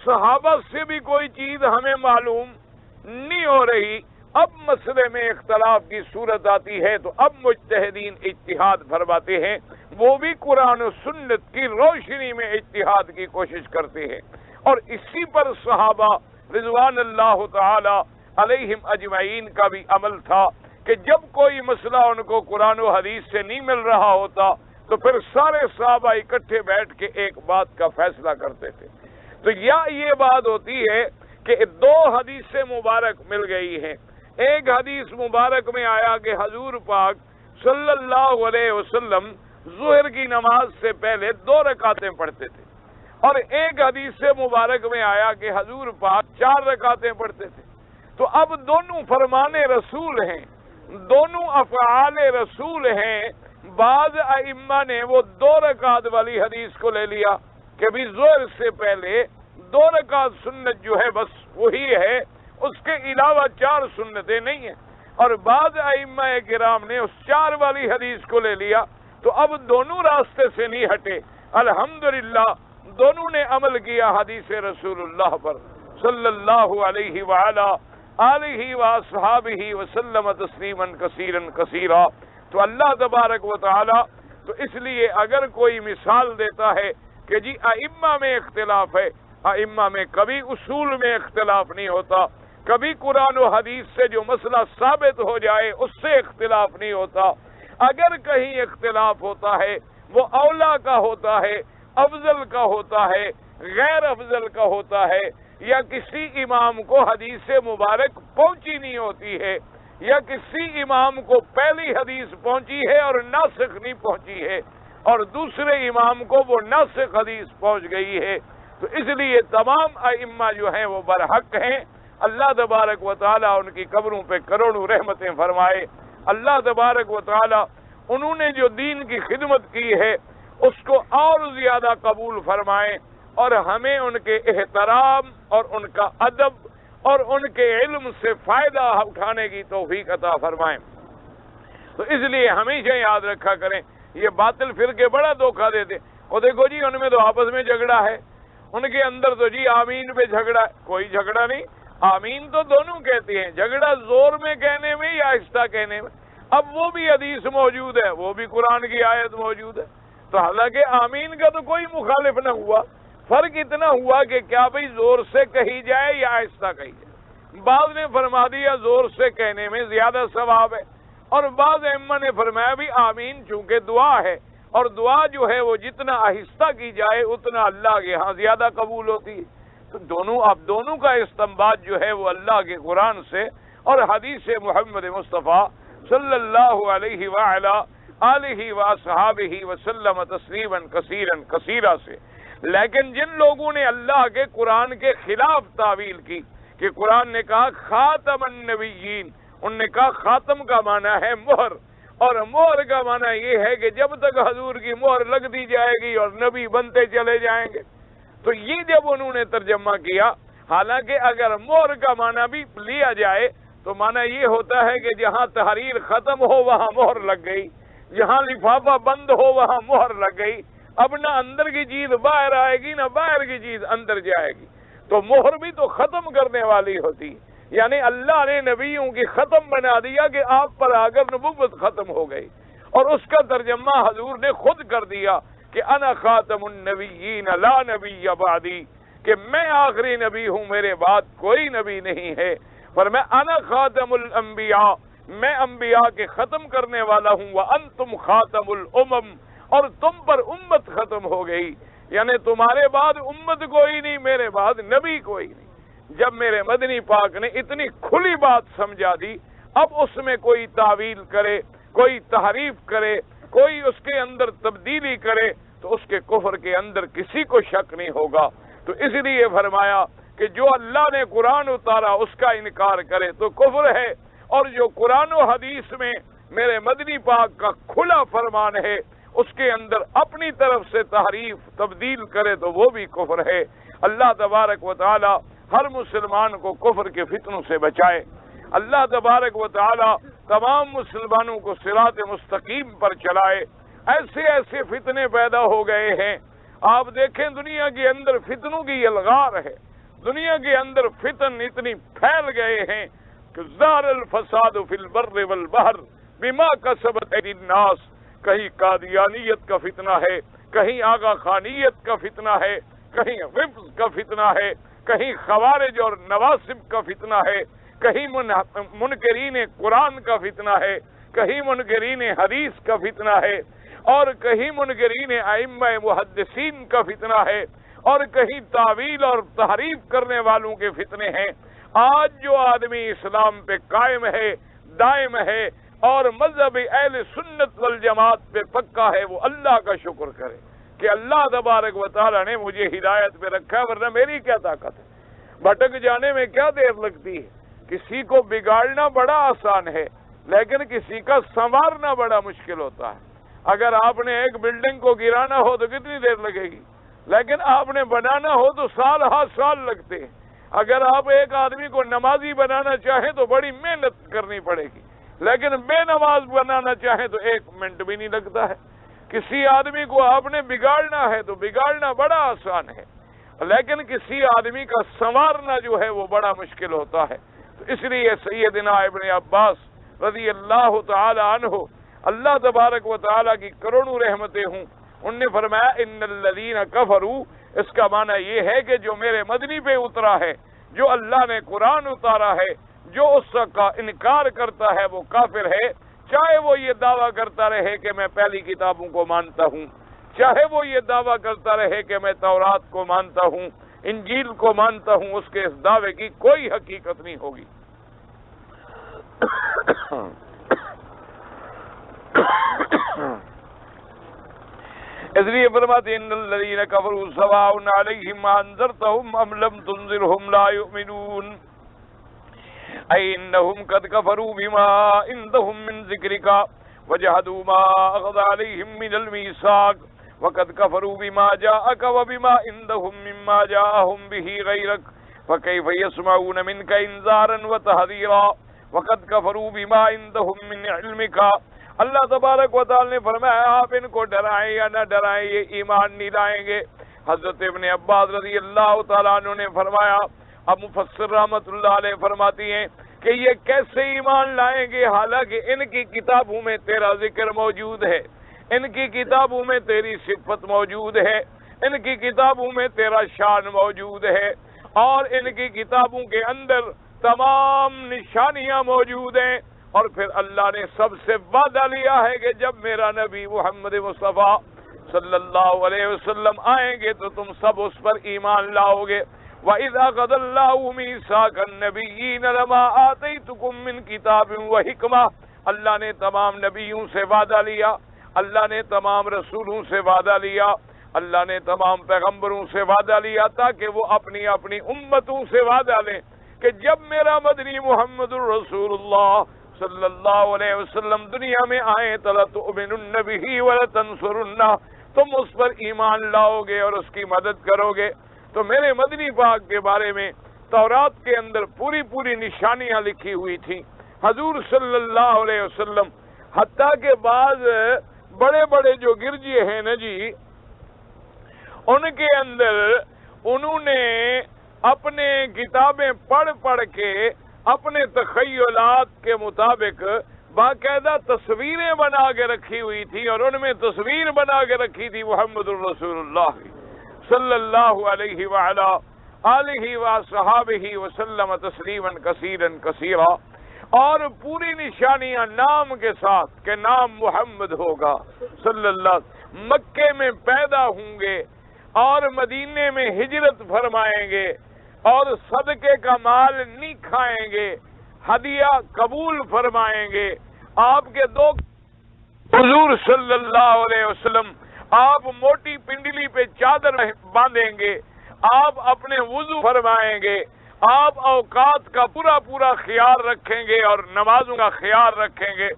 صحابہ سے بھی کوئی چیز ہمیں معلوم نہیں ہو رہی، اب مسئلے میں اختلاف کی صورت آتی ہے تو اب مجتہدین اجتہاد فرماتے ہیں، وہ بھی قرآن و سنت کی روشنی میں اجتہاد کی کوشش کرتے ہیں۔ اور اسی پر صحابہ رضوان اللہ تعالی علیہم اجمعین کا بھی عمل تھا کہ جب کوئی مسئلہ ان کو قرآن و حدیث سے نہیں مل رہا ہوتا تو پھر سارے صحابہ اکٹھے بیٹھ کے ایک بات کا فیصلہ کرتے تھے۔ تو یا یہ بات ہوتی ہے کہ 2 حدیث مبارک مل گئی ہیں، ایک حدیث مبارک میں آیا کہ حضور پاک صلی اللہ علیہ وسلم ظہر کی نماز سے پہلے 2 رکعتیں پڑھتے تھے، اور ایک حدیث مبارک میں آیا کہ حضور پاک 4 رکعتیں پڑھتے تھے۔ تو اب دونوں فرمان رسول ہیں، دونوں افعال رسول ہیں۔ بعض ائمہ نے وہ 2 رکعت والی حدیث کو لے لیا کہ بھی ظہر سے پہلے 2 رکعت سنت جو ہے بس وہی ہے، اس کے علاوہ 4 سنتیں نہیں ہیں، اور بعض ائمہ کرام نے اس 4 والی حدیث کو لے لیا۔ تو اب دونوں راستے سے نہیں ہٹے، الحمدللہ دونوں نے عمل کیا حدیث رسول اللہ پر صلی اللہ علیہ وآلہ آلہ واصحابہ وسلم تسلیما کثیرا کثیرا۔ تو اللہ تبارک و تعالی تو اس لیے اگر کوئی مثال دیتا ہے کہ جی ائمہ میں اختلاف ہے، ائمہ میں کبھی اصول میں اختلاف نہیں ہوتا، کبھی قرآن و حدیث سے جو مسئلہ ثابت ہو جائے اس سے اختلاف نہیں ہوتا۔ اگر کہیں اختلاف ہوتا ہے وہ اولا کا ہوتا ہے، افضل کا ہوتا ہے، غیر افضل کا ہوتا ہے، یا کسی امام کو حدیث مبارک پہنچی نہیں ہوتی ہے، یا کسی امام کو پہلی حدیث پہنچی ہے اور ناسخ نہیں پہنچی ہے، اور دوسرے امام کو وہ ناسخ حدیث پہنچ گئی ہے۔ تو اس لیے تمام ائمہ جو ہیں وہ برحق ہیں، اللہ تبارک و تعالیٰ ان کی قبروں پہ کروڑوں رحمتیں فرمائے، اللہ تبارک و تعالیٰ انہوں نے جو دین کی خدمت کی ہے اس کو اور زیادہ قبول فرمائے، اور ہمیں ان کے احترام اور ان کا ادب اور ان کے علم سے فائدہ اٹھانے کی توفیق عطا فرمائیں۔ تو اس لیے ہمیشہ یاد رکھا کریں، یہ باطل فرقے بڑا دھوکہ دیتے، اور دیکھو جی ان میں تو آپس میں جھگڑا ہے، ان کے اندر تو جی آمین پہ جھگڑا ہے، کوئی جھگڑا نہیں، آمین تو دونوں کہتے ہیں، جھگڑا زور میں کہنے میں یا آہستہ کہنے میں۔ اب وہ بھی حدیث موجود ہے، وہ بھی قرآن کی آیت موجود ہے، تو حالانکہ آمین کا تو کوئی مخالف نہ ہوا، فرق اتنا ہوا کہ کیا بھئی زور سے کہی جائے یا آہستہ کہی جائے۔ بعض نے فرما دیا زور سے کہنے میں زیادہ ثواب ہے، اور بعض ائمہ نے فرمایا بھی آمین چونکہ دعا ہے، اور دعا جو ہے وہ جتنا آہستہ کی جائے اتنا اللہ کے ہاں زیادہ قبول ہوتی ہے۔ تو دونوں کا استنباط جو ہے وہ اللہ کے قرآن سے اور حدیث محمد مصطفیٰ صلی اللہ علیہ وعلا آلہ واصحابہ وسلم تسلیما کثیرا کثیرا سے۔ لیکن جن لوگوں نے اللہ کے قرآن کے خلاف تعویل کی کہ قرآن نے کہا خاتم النبیین، ان نے کہا خاتم کا معنی ہے مہر، اور مہر کا معنی یہ ہے کہ جب تک حضور کی مہر لگ دی جائے گی اور نبی بنتے چلے جائیں گے۔ تو یہ جب انہوں نے ترجمہ کیا، حالانکہ اگر مہر کا معنی بھی لیا جائے تو معنی یہ ہوتا ہے کہ جہاں تحریر ختم ہو وہاں مہر لگ گئی، جہاں لفافہ بند ہو وہاں مہر لگ گئی، اب نہ اندر کی چیز باہر آئے گی نہ باہر کی چیز اندر جائے گی۔ تو مہر بھی تو ختم کرنے والی ہوتی، یعنی اللہ نے نبیوں کی ختم بنا دیا کہ آپ پر آ کر نبوت ختم ہو گئی، اور اس کا ترجمہ حضور نے خود کر دیا کہ انا خاتم النبیین لا نبی بعدی، کہ میں آخری نبی ہوں، میرے بعد کوئی نبی نہیں ہے۔ پر میں انا خاتم الانبیاء، میں انبیاء کے ختم کرنے والا ہوں، وانتم خاتم الامم، اور تم پر امت ختم ہو گئی، یعنی تمہارے بعد امت کوئی نہیں، میرے بعد نبی کوئی نہیں۔ جب میرے مدنی پاک نے اتنی کھلی بات سمجھا دی، اب اس میں کوئی تعویل کرے، کوئی تحریف کرے، کوئی اس کے اندر تبدیلی کرے تو اس کے کفر کے اندر کسی کو شک نہیں ہوگا۔ تو اس لیے فرمایا کہ جو اللہ نے قرآن اتارا اس کا انکار کرے تو کفر ہے، اور جو قرآن و حدیث میں میرے مدنی پاک کا کھلا فرمان ہے اس کے اندر اپنی طرف سے تحریف تبدیل کرے تو وہ بھی کفر ہے۔ اللہ تبارک و تعالی ہر مسلمان کو کفر کے فتنوں سے بچائے۔ اللہ تبارک و تعالی تمام مسلمانوں کو صراط مستقیم پر چلائے۔ ایسے ایسے فتنے پیدا ہو گئے ہیں، آپ دیکھیں دنیا کے اندر فتنوں کی الغار ہے، دنیا کے اندر فتن اتنی پھیل گئے ہیں کہ ظہر الفساد فی البر والبحر بما کسبت ایدی الناس، کہیں قادیانیت کا فتنہ ہے، کہیں آغا خانیت کا فتنہ ہے، کہیں حفظ کا فتنہ ہے، کہیں خوارج اور نواسب کا فتنہ ہے، کہیں منکرین قرآن کا فتنہ ہے، کہیں منکرین حدیث کا فتنہ ہے، اور کہیں منکرین ائمہ محدثین کا فتنہ ہے، اور کہیں تعویل اور تحریف کرنے والوں کے فتنے ہیں۔ آج جو آدمی اسلام پہ قائم ہے، دائم ہے، اور مذہب اہل سنت والجماعت پہ پکا ہے، وہ اللہ کا شکر کرے کہ اللہ تبارک و تعالیٰ نے مجھے ہدایت پہ رکھا ہے، ورنہ میری کیا طاقت ہے، بھٹک جانے میں کیا دیر لگتی ہے۔ کسی کو بگاڑنا بڑا آسان ہے، لیکن کسی کا سنوارنا بڑا مشکل ہوتا ہے۔ اگر آپ نے ایک بلڈنگ کو گرانا ہو تو کتنی دیر لگے گی، لیکن آپ نے بنانا ہو تو سال ہاں سال لگتے ہیں۔ اگر آپ ایک آدمی کو نمازی بنانا چاہیں تو بڑی محنت کرنی پڑے گی، لیکن بے نماز بنانا چاہیں تو 1 منٹ بھی نہیں لگتا ہے۔ کسی آدمی کو آپ نے بگاڑنا ہے تو بگاڑنا بڑا آسان ہے، لیکن کسی آدمی کا سنوارنا جو ہے وہ بڑا مشکل ہوتا ہے۔ تو اس لیے سیدنا ابن عباس رضی اللہ تعالی عنہ، اللہ تبارک و تعالی کی کروڑوں رحمتیں ہوں، ان نے فرمایا ان الذین کفروا، اس کا معنی یہ ہے کہ جو میرے مدنی پہ اترا ہے، جو اللہ نے قرآن اتارا ہے، جو اس کا انکار کرتا ہے وہ کافر ہے، چاہے وہ یہ دعویٰ کرتا رہے کہ میں پہلی کتابوں کو مانتا ہوں، چاہے وہ یہ دعویٰ کرتا رہے کہ میں تورات کو مانتا ہوں، انجیل کو مانتا ہوں، اس کے اس دعوے کی کوئی حقیقت نہیں ہوگی۔ اس لیے فرماتے ہیں ان الذین کفروا سواء علیہم انذرتهم ام لم تنذرهم لا یؤمنون ای انہم قد کفروا بما عندهم من ذکرک وجحدوا ما اخذ علیہم من المیثاق وقد کفروا بما جاءک وبما عندهم مما جاءهم به غیرک فکیف یسمعون منک انذارا وتحذیرا وقد کفروا بما عندهم من علمک۔ اللہ تبارک و تعالی نے فرمایا آپ ان کو ڈرائیں یا نہ ڈرائیں یہ ایمان نہیں لائیں گے۔ حضرت ابن عباس رضی اللہ تعالیٰ عنہ نے فرمایا، اب مفسر رحمت اللہ علیہ فرماتی ہیں کہ یہ کیسے ایمان لائیں گے حالانکہ ان کی کتابوں میں تیرا ذکر موجود ہے، ان کی کتابوں میں تیری صفت موجود ہے، ان کی کتابوں میں تیرا شان موجود ہے، اور ان کی کتابوں کے اندر تمام نشانیاں موجود ہیں، اور پھر اللہ نے سب سے وعدہ لیا ہے کہ جب میرا نبی محمد مصطفیٰ صلی اللہ علیہ وسلم آئیں گے تو تم سب اس پر ایمان لاؤ گے۔ وَإِذَا قَضَى اللَّهُ مِيثَاقَ النَّبِيِّينَ لَمَا آتَيْتُكُم مِّن كِتَابٍ وَحِكْمَةٍ، اللہ نے تمام نبیوں سے وعدہ لیا، اللہ نے تمام رسولوں سے وعدہ لیا، اللہ نے تمام پیغمبروں سے وعدہ لیا تاکہ وہ اپنی اپنی امتوں سے وعدہ لیں کہ جب میرا مدنی محمد الرسول اللہ صلی اللہ علیہ وسلم دنیا میں آئیں لَتُؤْمِنُنَّ بِهِ وَلَتَنْصُرُنَّهُ، تم اس پر ایمان لاؤ گے اور اس کی مدد کرو گے۔ تو میرے مدنی پاک کے بارے میں تورات کے اندر پوری پوری نشانیاں لکھی ہوئی تھیں۔ حضور صلی اللہ علیہ وسلم حتیٰ کہ بعض بڑے بڑے جو گرجے ہیں نا جی، ان کے اندر انہوں نے اپنے کتابیں پڑھ پڑھ کے اپنے تخیلات کے مطابق باقاعدہ تصویریں بنا کے رکھی ہوئی تھی، اور ان میں تصویر بنا کے رکھی تھی محمد الرسول اللہ صلی اللہ علیہ وعلا آلہ وصحابہ وسلم تسلیما کثیرا کثیرا، اور پوری نشانیاں نام کے ساتھ کہ نام محمد ہوگا صلی اللہ، مکے میں پیدا ہوں گے اور مدینے میں ہجرت فرمائیں گے اور صدقے کا مال نہیں کھائیں گے، ہدیہ قبول فرمائیں گے، آپ کے دو حضور صلی اللہ علیہ وسلم آپ موٹی پنڈلی پہ چادر باندھیں گے، آپ اپنے وضو فرمائیں گے، آپ اوقات کا پورا پورا خیال رکھیں گے اور نمازوں کا خیال رکھیں گے،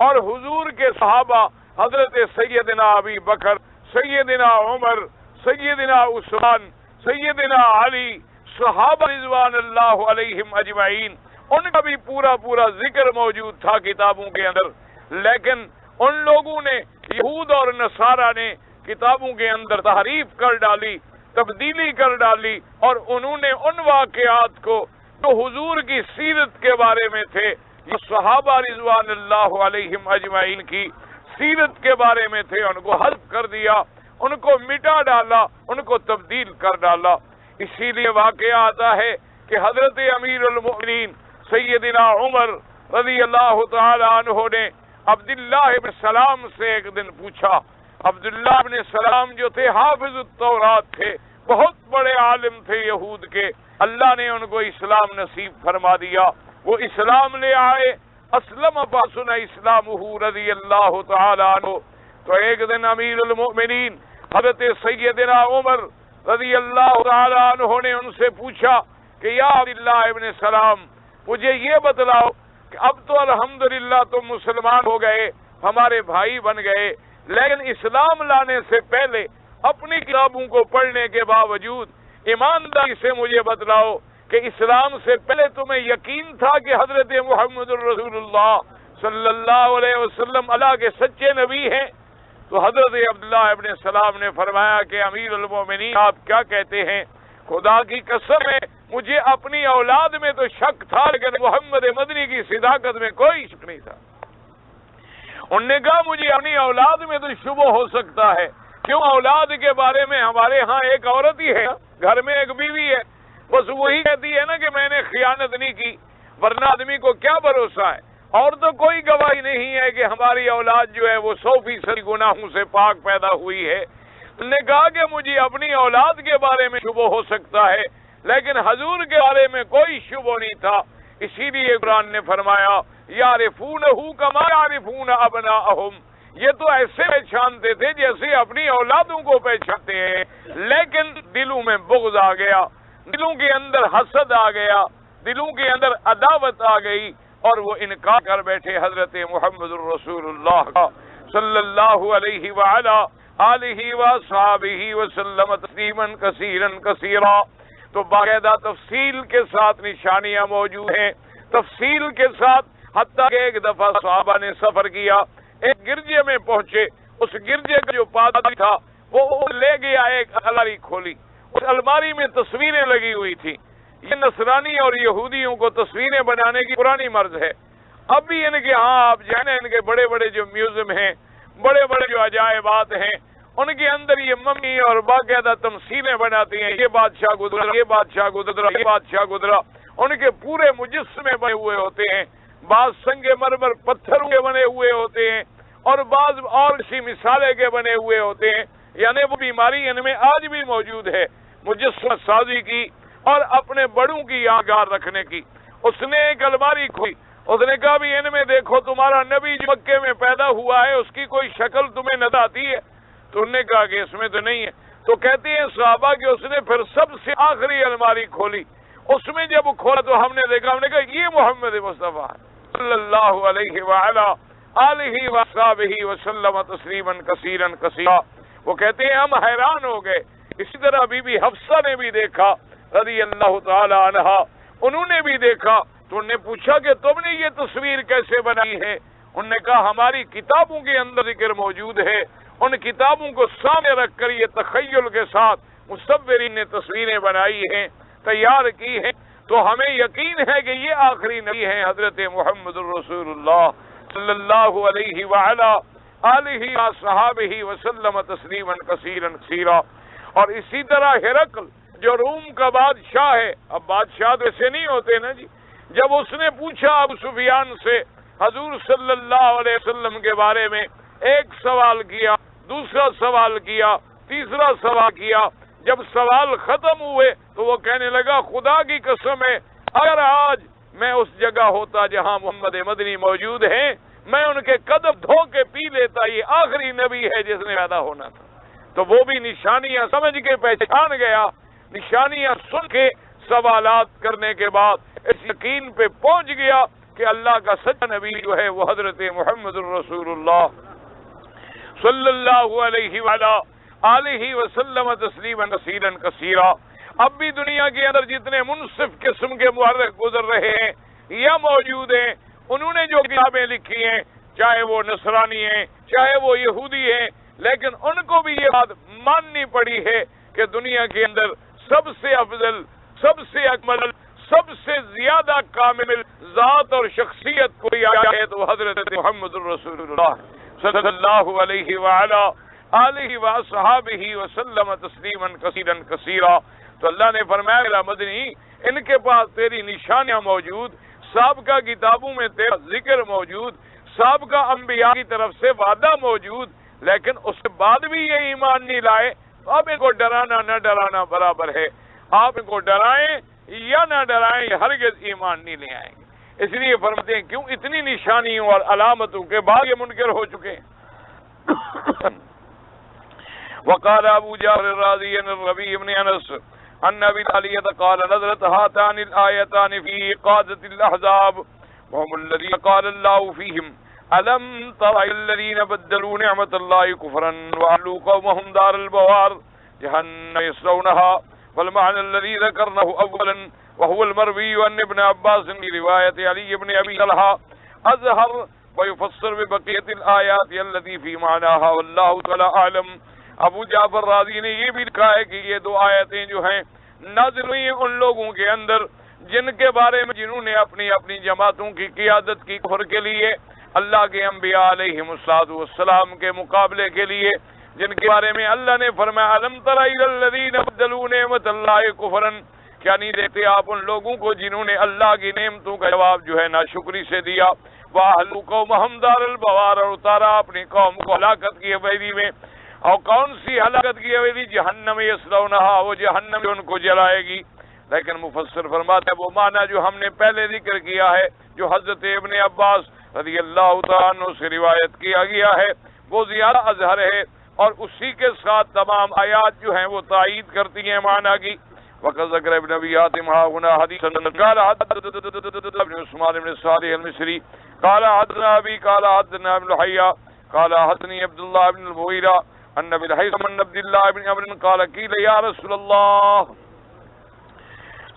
اور حضور کے صحابہ حضرت سیدنا ابی بکر، سیدنا عمر، سیدنا عثمان، سیدنا علی، صحابہ رضوان اللہ علیہم اجمعین، ان کا بھی پورا پورا ذکر موجود تھا کتابوں کے اندر، لیکن ان لوگوں نے یہود اور نصارہ نے کتابوں کے اندر تحریف کر ڈالی، تبدیلی کر ڈالی، اور انہوں نے ان واقعات کو جو حضور کی سیرت کے بارے میں تھے، یہ صحابہ رضوان اللہ علیہم اجمعین کی سیرت کے بارے میں تھے، ان کو حذف کر دیا، ان کو مٹا ڈالا، ان کو تبدیل کر ڈالا۔ اسی لیے واقعہ آتا ہے کہ حضرت امیر المؤمنین سیدنا عمر رضی اللہ تعالی عنہ نے عبداللہ ابن سلام سے ایک دن پوچھا۔ عبداللہ ابن سلام جو تھے حافظ التورات تھے، بہت بڑے عالم تھے یہود کے، اللہ نے ان کو اسلام نصیب فرما دیا، وہ اسلام لے آئے، اسلم فحسن اسلامہ رضی اللہ تعالی عنہ۔ تو ایک دن امیر المؤمنین حضرت سیدنا عمر رضی اللہ تعالی عنہ نے ان سے پوچھا کہ یا عبداللہ ابن سلام، مجھے یہ بتلاؤ کہ اب تو الحمدللہ تم مسلمان ہو گئے، ہمارے بھائی بن گئے، لیکن اسلام لانے سے پہلے اپنی کتابوں کو پڑھنے کے باوجود ایمانداری سے مجھے بتلاؤ کہ اسلام سے پہلے تمہیں یقین تھا کہ حضرت محمد الرسول اللہ صلی اللہ علیہ وسلم اللہ کے سچے نبی ہیں؟ تو حضرت عبداللہ ابن سلام نے فرمایا کہ امیر المومنین آپ کیا کہتے ہیں؟ خدا کی قسم ہے مجھے اپنی اولاد میں تو شک تھا، لیکن محمد مدنی کی صداقت میں کوئی شک نہیں تھا۔ انہوں نے کہا مجھے اپنی اولاد میں تو شبہ ہو سکتا ہے، کیوں؟ اولاد کے بارے میں ہمارے ہاں ایک عورت ہی ہے، گھر میں ایک بیوی ہے، بس وہی کہتی ہے نا کہ میں نے خیانت نہیں کی، ورنہ آدمی کو کیا بھروسہ ہے؟ اور تو کوئی گواہی نہیں ہے کہ ہماری اولاد جو ہے وہ 100% گناہوں سے پاک پیدا ہوئی ہے۔ انہوں نے کہا کہ مجھے اپنی اولاد کے بارے میں شبہ ہو سکتا ہے، لیکن حضور کے بارے میں کوئی شبہ نہیں تھا۔ اسی لیے قرآن نے فرمایا یعرفونہ کما یعرفون ابناءہم، یہ تو ایسے پہچانتے تھے جیسے اپنی اولادوں کو پہچانتے ہیں، لیکن دلوں میں بغض آ گیا، دلوں کے اندر حسد آ گیا، دلوں کے اندر عداوت آ گئی، اور وہ انکار کر بیٹھے حضرت محمد الرسول اللہ کا صلی اللہ علیہ وعلا آلہ وصحبہ وسلم تسلیما کثیرا کثیرا۔ تو باقاعدہ تفصیل کے ساتھ نشانیاں موجود ہیں، تفصیل کے ساتھ، حتیٰ کہ ایک دفعہ صحابہ نے سفر کیا، ایک گرجے میں پہنچے، اس گرجے کا جو پادری تھا وہ لے گیا ایک الماری کھولی، اس الماری میں تصویریں لگی ہوئی تھی۔ یہ نصرانی اور یہودیوں کو تصویریں بنانے کی پرانی مرض ہے، اب بھی ان کے ہاں آپ جانے ان کے بڑے بڑے جو میوزیم ہیں، بڑے بڑے جو عجائبات ہیں، ان کے اندر یہ ممی اور باقاعدہ تمثیلیں بناتی ہیں، یہ بادشاہ گزرا، یہ بادشاہ گزرا، یہ بادشاہ گزرا، ان کے پورے مجسمے بنے ہوئے ہوتے ہیں، بعض سنگ مرمر پتھروں کے بنے ہوئے ہوتے ہیں، اور بعض اور اسی مثالیں کے بنے ہوئے ہوتے ہیں۔ یعنی وہ بیماری ان میں آج بھی موجود ہے، مجسمہ سازی کی اور اپنے بڑوں کی یادگار رکھنے کی۔ اس نے ایک الماری کھولی، اس نے کہا بھی ان میں دیکھو تمہارا نبی جو مکے میں پیدا ہوا ہے اس کی کوئی شکل تمہیں نظر آتی ہے؟ تو انہوں نے کہا کہ اس میں تو نہیں ہے۔ تو کہتے ہیں صحابہ کہ اس نے پھر سب سے آخری الماری کھولی، اس میں جب کھولا تو ہم نے دیکھا، ہم نے کہا یہ محمد مصطفیٰ صلی اللہ علیہ وعلا آلہ وصحبہ وسلم تسلیما کثیرا کثیرا۔ وہ کہتے ہیں ہم حیران ہو گئے۔ اسی طرح بی بی حفصہ نے بھی دیکھا رضی اللہ تعالی عنہا، انہوں نے بھی دیکھا، تو انہوں نے پوچھا کہ تم نے یہ تصویر کیسے بنائی ہے؟ انہوں نے کہا ہماری کتابوں کے اندر ذکر موجود ہے، ان کتابوں کو سامنے رکھ کر یہ تخیل کے ساتھ مصورین نے تصویریں بنائی ہیں، تیار کی ہیں، تو ہمیں یقین ہے کہ یہ آخری نبی ہیں حضرت محمد الرسول اللہ صلی اللہ علیہ وعلا آلہ وصحبہ وسلم تسلیما کثیرا کثیرا۔ اور اسی طرح ہرقل جو روم کا بادشاہ ہے، اب بادشاہ تو ایسے نہیں ہوتے نا جی، جب اس نے پوچھا ابو سفیان سے حضور صلی اللہ علیہ وسلم کے بارے میں، ایک سوال کیا، دوسرا سوال کیا، تیسرا سوال کیا، جب سوال ختم ہوئے تو وہ کہنے لگا خدا کی قسم ہے اگر آج میں اس جگہ ہوتا جہاں محمد مدنی موجود ہیں، میں ان کے قدم دھو کے پی لیتا، یہ آخری نبی ہے جس نے پیدا ہونا تھا۔ تو وہ بھی نشانیاں سمجھ کے پہچان گیا، نشانیاں سن کے سوالات کرنے کے بعد اس یقین پہ پہنچ گیا کہ اللہ کا سچا نبی جو ہے وہ حضرت محمد الرسول اللہ صلی اللہ علیہ وعلا آلہ وسلم تسلیما کثیرا کثیرا۔ اب بھی دنیا کے اندر جتنے منصف قسم کے مورخ گزر رہے ہیں یا موجود ہیں، انہوں نے جو کتابیں لکھی ہیں، چاہے وہ نصرانی ہیں چاہے وہ یہودی ہیں، لیکن ان کو بھی یہ بات ماننی پڑی ہے کہ دنیا کے اندر سب سے افضل، سب سے اکمل، سب سے زیادہ کامل ذات اور شخصیت کوئی آیا ہے تو حضرت محمد الرسول اللہ صلی اللہ علیہ وعلا آلہ وصحبہ وسلم تسلیما کثیرا کثیرا۔ تو اللہ نے فرمایا میرا مدنی ان کے پاس تیری نشانیاں موجود، سابقہ کتابوں میں تیرا ذکر موجود، سابقہ انبیاء کی طرف سے وعدہ موجود، لیکن اس کے بعد بھی یہ ایمان نہیں لائے، تو آپ ان کو ڈرانا نہ ڈرانا برابر ہے، آپ ان کو ڈرائیں یا نہ ڈرائیں یہ ہرگز ایمان نہیں لے آئیں گے۔ اس لیے فرماتے ہیں کیوں اتنی نشانیوں اور علامتوں کے بعد یہ منکر ہو چکے ہیں۔ وقال ابو جعفر الرازي عن الربيع بن انس ان ابي علية قال نزلت هاتان الايتان في قادة الاحزاب وهم الذين قال الله فيهم الم تر الذين بدلوا نعمة الله كفرا وأحلوا قومهم دار البوار جهنم يصلونها والمعنى الذي ذكرناه اولا وهو المروي عن ابن عباس في رواية علي بن ابي طلحة اظهر ويفسر ببقية الآيات التي في معناها والله تعالى اعلم۔ ابو جعفر راضی نے یہ بھی لکھا ہے کہ یہ دو آیتیں جو ہیں نازل ہوئی ہیں ان لوگوں کے اندر جن کے بارے میں جنہوں نے اپنی اپنی جماعتوں کی قیادت کی کفر کے لیے، اللہ کے انبیاء علیہم السلام کے مقابلے کے لیے، جن کے بارے میں اللہ نے فرمایا الم تر الی الذین بدلوا نعمت اللہ کفرا، کیا نہیں دیکھتے آپ ان لوگوں کو جنہوں نے اللہ کی نعمتوں کا جواب جو ہے ناشکری سے دیا، واہلوا قومہم دار البوار، اور اتارا اپنی قوم کو ہلاکت کی حویلی میں، اور کون سی ہلاکت کی حویلی؟ جہنم یصلونہا، وہ جہنم ان کو جلائے گی۔ لیکن مفسر فرماتا ہے وہ معنی جو ہم نے پہلے ذکر کیا ہے، جو حضرت ابن عباس رضی اللہ تعالیٰ عنہ سے روایت کیا گیا ہے، وہ زیادہ اظہر ہے اور اسی کے ساتھ تمام آیات جو ہیں وہ تائید کرتی ہیں معنی کی. وقد ذکر ابن ابی حاتم ها هنا حدیثا قال حدثنا ابن عثمان بن صالح المصری قال حدثنا ابي قال حدثنا ابن الحيا قال حدثني عبد الله بن المغيرة ان ابن الهيثم بن عبد الله بن عمرو قال قيل يا رسول الله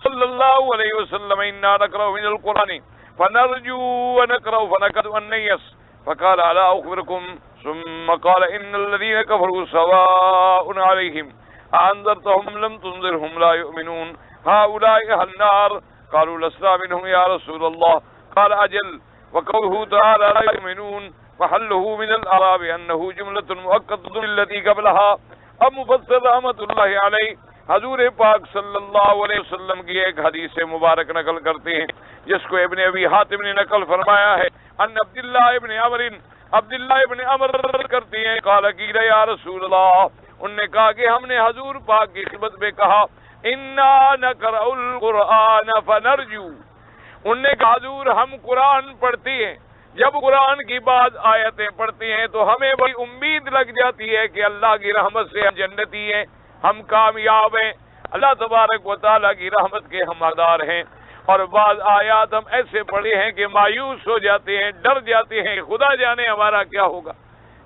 صلى الله عليه وسلم إنا نقرأ من القرآن فنرجو ونقرأ فنكاد أن نيأس فقال ألا أخبركم ثم قال إن الذين كفروا سواء عليهم أأنذرتهم لم تنذرهم لا يؤمنون هؤلاء أهل النار قالوا لسنا منهم يا رسول الله قال أجل وقوله تعالى لا يؤمنون فحله من الأعراب أنه جملة مؤكدة التي قبلها اب مفسر رحمت اللہ علیہ حضور پاک صلی اللہ علیہ وسلم کی ایک حدیث مبارک نقل کرتے ہیں جس کو ابن ابی حاتم نے نقل فرمایا ہے. ان عبداللہ ابن عمر کرتے ہیں قال قیل یا رسول اللہ، انہوں نے کہا کہ ہم نے حضور پاک کی خدمت میں کہا انا نقرأ القرآن فنرجو، انہوں نے کہا حضور ہم قرآن پڑھتے ہیں، جب قرآن کی بعض آیتیں پڑھتے ہیں تو ہمیں بڑی امید لگ جاتی ہے کہ اللہ کی رحمت سے ہم جنتی ہیں، ہم کامیاب ہیں، اللہ تبارک و تعالیٰ کی رحمت کے ہم حقدار ہیں. اور بعض آیات ہم ایسے پڑھے ہیں کہ مایوس ہو جاتے ہیں، ڈر جاتے ہیں، خدا جانے ہمارا کیا ہوگا.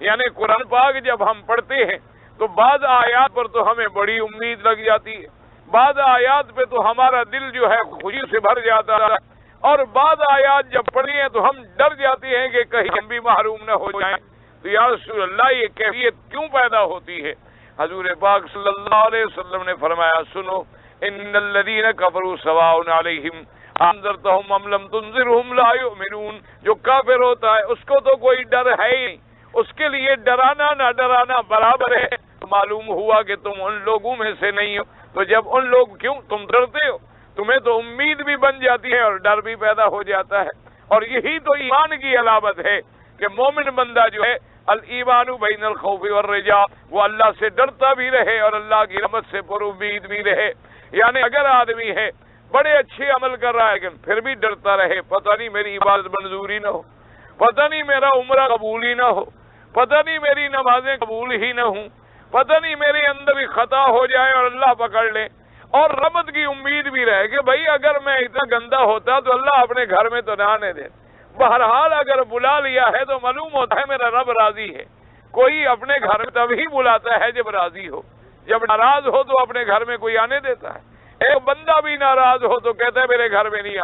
یعنی قرآن پاک جب ہم پڑھتے ہیں تو بعض آیات پر تو ہمیں بڑی امید لگ جاتی ہے، بعض آیات پہ تو ہمارا دل جو ہے خوشی سے بھر جاتا ہے، اور بعض آیات جب پڑھی ہیں تو ہم ڈر جاتے ہیں کہ کہیں ہم بھی محروم نہ ہو جائیں. تو یا رسول اللہ یہ کیفیت کیوں پیدا ہوتی ہے؟ حضور پاک صلی اللہ علیہ وسلم نے فرمایا سنو ان الذین کفروا سواء علیہم انذرتہم ام لم تنذرہم لا یؤمنون. جو کافر ہوتا ہے اس کو تو کوئی ڈر ہے ہی نہیں، اس کے لیے ڈرانا نہ ڈرانا برابر ہے. معلوم ہوا کہ تم ان لوگوں میں سے نہیں ہو، تو جب ان لوگ کیوں تم ڈرتے ہو، تمہیں تو امید بھی بن جاتی ہے اور ڈر بھی پیدا ہو جاتا ہے. اور یہی تو ایمان کی علامت ہے کہ مومن بندہ جو ہے الایمان بین الخوف والرجاء، وہ اللہ سے ڈرتا بھی رہے اور اللہ کی رحمت سے پر امید بھی رہے. یعنی اگر آدمی ہے بڑے اچھے عمل کر رہا ہے لیکن پھر بھی ڈرتا رہے، پتہ نہیں میری عبادت منظوری نہ ہو، پتہ نہیں میرا عمرہ قبول ہی نہ ہو، پتہ نہیں میری نمازیں قبول ہی نہ ہوں، پتہ نہیں میرے اندر بھی خطا ہو جائے اور اللہ پکڑ لے، اور رحمت کی امید بھی رہے کہ بھائی اگر میں اتنا گندا ہوتا تو اللہ اپنے گھر میں تو نہ آنے دے. بہرحال اگر بلا لیا ہے تو معلوم ہوتا ہے میرا رب راضی ہے. کوئی اپنے گھر میں تبھی بلاتا ہے جب راضی ہو، جب ناراض ہو تو اپنے گھر میں کوئی آنے دیتا ہے. ایک بندہ بھی ناراض ہو تو کہتا ہے میرے گھر میں نہیں آ.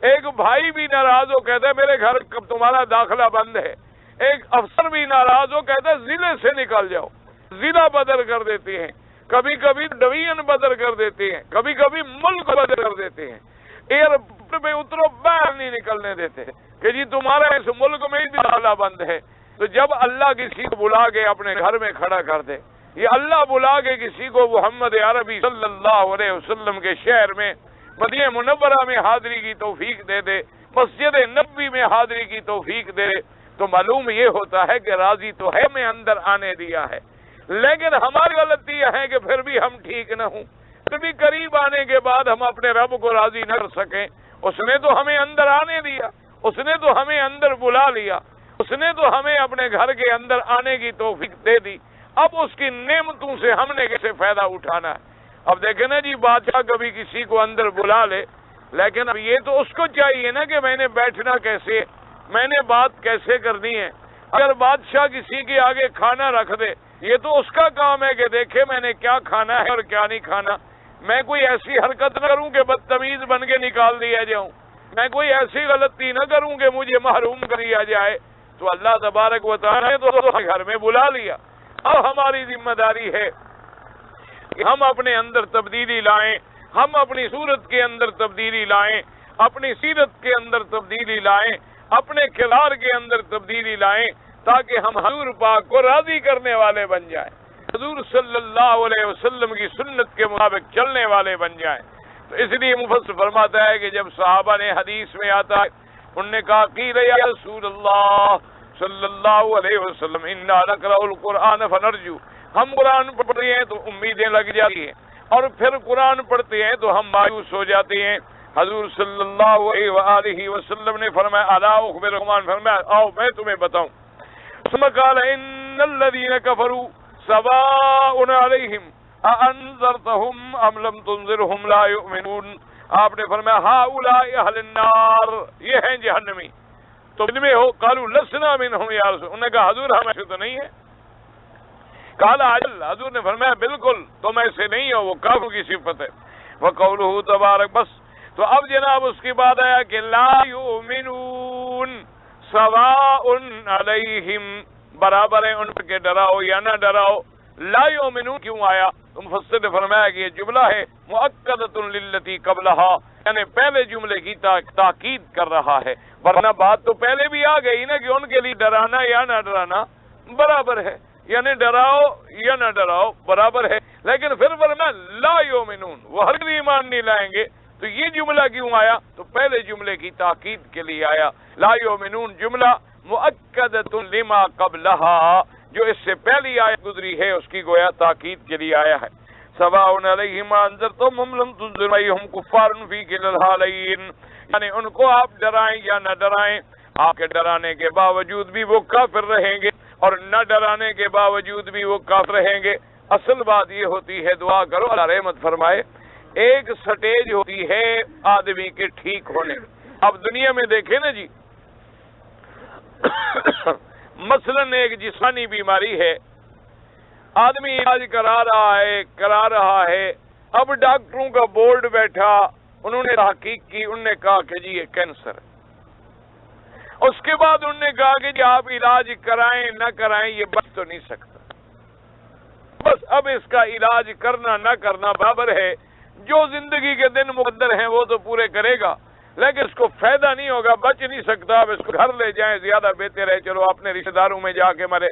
ایک بھائی بھی ناراض ہو کہتا ہے میرے گھر تمہارا داخلہ بند ہے. ایک افسر بھی ناراض ہو کہتا ہے ضلع سے نکل جاؤ. ضلع بدل کر دیتے ہیں، کبھی کبھی ڈویژن بدل کر دیتے ہیں، کبھی کبھی ملک بدل کر دیتے ہیں. ایئرپورٹ پہ اترو باہر نہیں نکلنے دیتے کہ جی تمہارا اس ملک میں بھی داخلہ بند ہے. تو جب اللہ کسی کو بلا کے اپنے گھر میں کھڑا کر دے، یہ اللہ بلا کے کسی کو محمد عربی صلی اللہ علیہ وسلم کے شہر میں مدینہ منورہ میں حاضری کی توفیق دے دے، مسجد نبوی میں حاضری کی توفیق دے، تو معلوم یہ ہوتا ہے کہ راضی تو ہے میں اندر آنے دیا ہے. لیکن ہماری غلطی یہ ہے کہ پھر بھی ہم ٹھیک نہ ہوں، پھر بھی قریب آنے کے بعد ہم اپنے رب کو راضی نہ کر سکیں. اس نے تو ہمیں اندر آنے دیا، اس نے تو ہمیں اندر بلا لیا، اس نے تو ہمیں اپنے گھر کے اندر آنے کی توفیق دے دی. اب اس کی نعمتوں سے ہم نے کیسے فائدہ اٹھانا ہے؟ اب دیکھیں نا جی، بادشاہ کبھی کسی کو اندر بلا لے، لیکن اب یہ تو اس کو چاہیے نا کہ میں نے بیٹھنا کیسے، میں نے بات کیسے کرنی ہے. اگر بادشاہ کسی کے آگے کھانا رکھ دے، یہ تو اس کا کام ہے کہ دیکھے میں نے کیا کھانا ہے اور کیا نہیں کھانا. میں کوئی ایسی حرکت نہ کروں کہ بدتمیز بن کے نکال دیا جاؤں، میں کوئی ایسی غلطی نہ کروں کہ مجھے محروم کر دیا جائے. تو اللہ تبارک و تعالیٰ نے تو گھر میں بلا لیا. اب ہماری ذمہ داری ہے کہ ہم اپنے اندر تبدیلی لائیں، ہم اپنی صورت کے اندر تبدیلی لائیں، اپنی سیرت کے اندر تبدیلی لائیں، اپنے کردار کے اندر تبدیلی لائیں، تاکہ ہم حضور پاک کو راضی کرنے والے بن جائیں، حضور صلی اللہ علیہ وسلم کی سنت کے مطابق چلنے والے بن جائیں. تو اس لیے مفسر فرماتا ہے کہ جب صحابہ نے حدیث میں آتا ہے، انہوں نے کہا قیل یا رسول اللہ صلی اللہ علیہ وسلم انا نقرأ القرآن فنرجو، ہم قرآن پڑھتے ہیں تو امیدیں لگ جاتی ہیں، اور پھر قرآن پڑھتے ہیں تو ہم مایوس ہو جاتے ہیں. حضور صلی اللہ علیہ وسلم نے فرمایا الا اخبرکم، فرمایا آؤ میں تمہیں بتاؤں. ثم قال ان ان الذین کفروا سواء علیہم اانذرتہم ام لم تنذرہم لا یؤمنون. آپ نے فرمایا ہؤلاء اہل النار، یہ ہیں جہنمی، تو ان میں ہو. قالوا لسنا منہم یا رسول، انہوں نے کہا حضور ہم ایسے تو نہیں ہیں. قال اجل، حضور نے فرمایا بالکل تم ایسے نہیں ہو، وہ کافروں کی صفت ہے. وقولہ تبارک، بس تو اب جناب اس کی بات آیا کہ لا یؤمنون سواء علیہم، برابر ہے ان پر کہ ڈراؤ یا نہ ڈراؤ. لا یؤمنون کیوں آیا؟ تو مفسر نے فرمایا کہ یہ جملہ ہے مؤکدۃ للتی قبلہا، یعنی پہلے جملے کی تاکید کر رہا ہے، ورنہ بات تو پہلے بھی آ گئی نا کہ ان کے لیے ڈرانا یا نہ ڈرانا برابر ہے، یعنی ڈراؤ یا نہ ڈراؤ برابر ہے. لیکن پھر فرمایا لا یؤمنون، وہ ہرگز ایمان نہیں لائیں گے. تو یہ جملہ کیوں آیا؟ تو پہلے جملے کی تاکید کے لیے آیا. لا یؤمنون جملہ مؤکدۃ لما قبلہا، جو اس سے پہلی آیت گزری ہے اس کی گویا تاکید کے لیے آیا ہے. سواء علیہم انذرتم ام لم تنذرہم کفار فی کلا الحالین، یعنی ان کو آپ ڈرائیں یا نہ ڈرائیں، آپ کے ڈرانے کے باوجود بھی وہ کافر رہیں گے اور نہ ڈرانے کے باوجود بھی وہ کافر رہیں گے. اصل بات یہ ہوتی ہے، دعا کرو اللہ رحمت فرمائے، ایک سٹیج ہوتی ہے آدمی کے ٹھیک ہونے. اب دنیا میں دیکھیں نا جی، مثلا ایک جسمانی بیماری ہے، آدمی علاج کرا رہا ہے. اب ڈاکٹروں کا بورڈ بیٹھا، انہوں نے تحقیق کی، انہوں نے کہا کہ جی یہ کینسر ہے. اس کے بعد انہوں نے کہا کہ جی آپ علاج کرائیں نہ کرائیں یہ بچ تو نہیں سکتا، بس اب اس کا علاج کرنا نہ کرنا برابر ہے. جو زندگی کے دن مقدر ہیں وہ تو پورے کرے گا، لیکن اس کو فائدہ نہیں ہوگا، بچ نہیں سکتا. اب اس کو گھر لے جائیں زیادہ بہتر ہے، چلو اپنے رشتہ داروں میں جا کے مرے.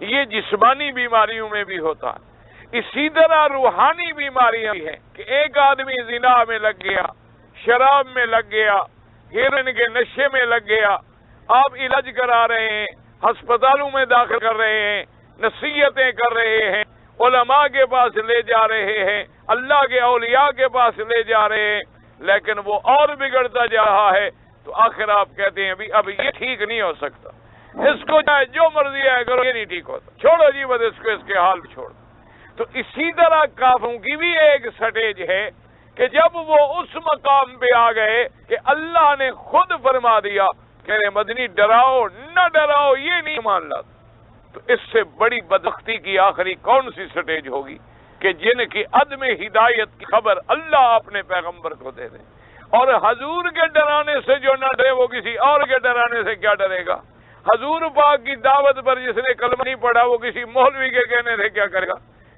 یہ جسمانی بیماریوں میں بھی ہوتا ہے. اسی طرح روحانی بیماریاں بھی ہیں کہ ایک آدمی زنا میں لگ گیا، شراب میں لگ گیا، ہیروئن کے نشے میں لگ گیا، آپ علاج کرا رہے ہیں، ہسپتالوں میں داخل کر رہے ہیں، نصیحتیں کر رہے ہیں، علماء کے پاس لے جا رہے ہیں، اللہ کے اولیاء کے پاس لے جا رہے ہیں، لیکن وہ اور بگڑتا جا رہا ہے. تو آخر آپ کہتے ہیں اب یہ ٹھیک نہیں ہو سکتا، اس کو چاہے جو مرضی ہے کرو، یہ نہیں ٹھیک ہوتا، چھوڑو جی بس اس کو اس کے حال چھوڑ. تو اسی طرح کافروں کی بھی ایک سٹیج ہے کہ جب وہ اس مقام پہ آ گئے کہ اللہ نے خود فرما دیا کہ مدنی ڈراؤ نہ ڈراؤ، یہ نہیں مان لاتا. تو اس سے بڑی بدبختی کی آخری کون سی سٹیج ہوگی کہ جن کی عدم ہدایت کی خبر اللہ اپنے پیغمبر کو دے دے، اور حضور کے ڈرانے سے جو نہ ڈرے وہ کسی اور کے ڈرانے سے کیا ڈرے گا؟ حضور پاک کی دعوت پر جس نے کلمہ نہیں پڑھا وہ کسی مولوی کے کہنے سے کیا کرے گا؟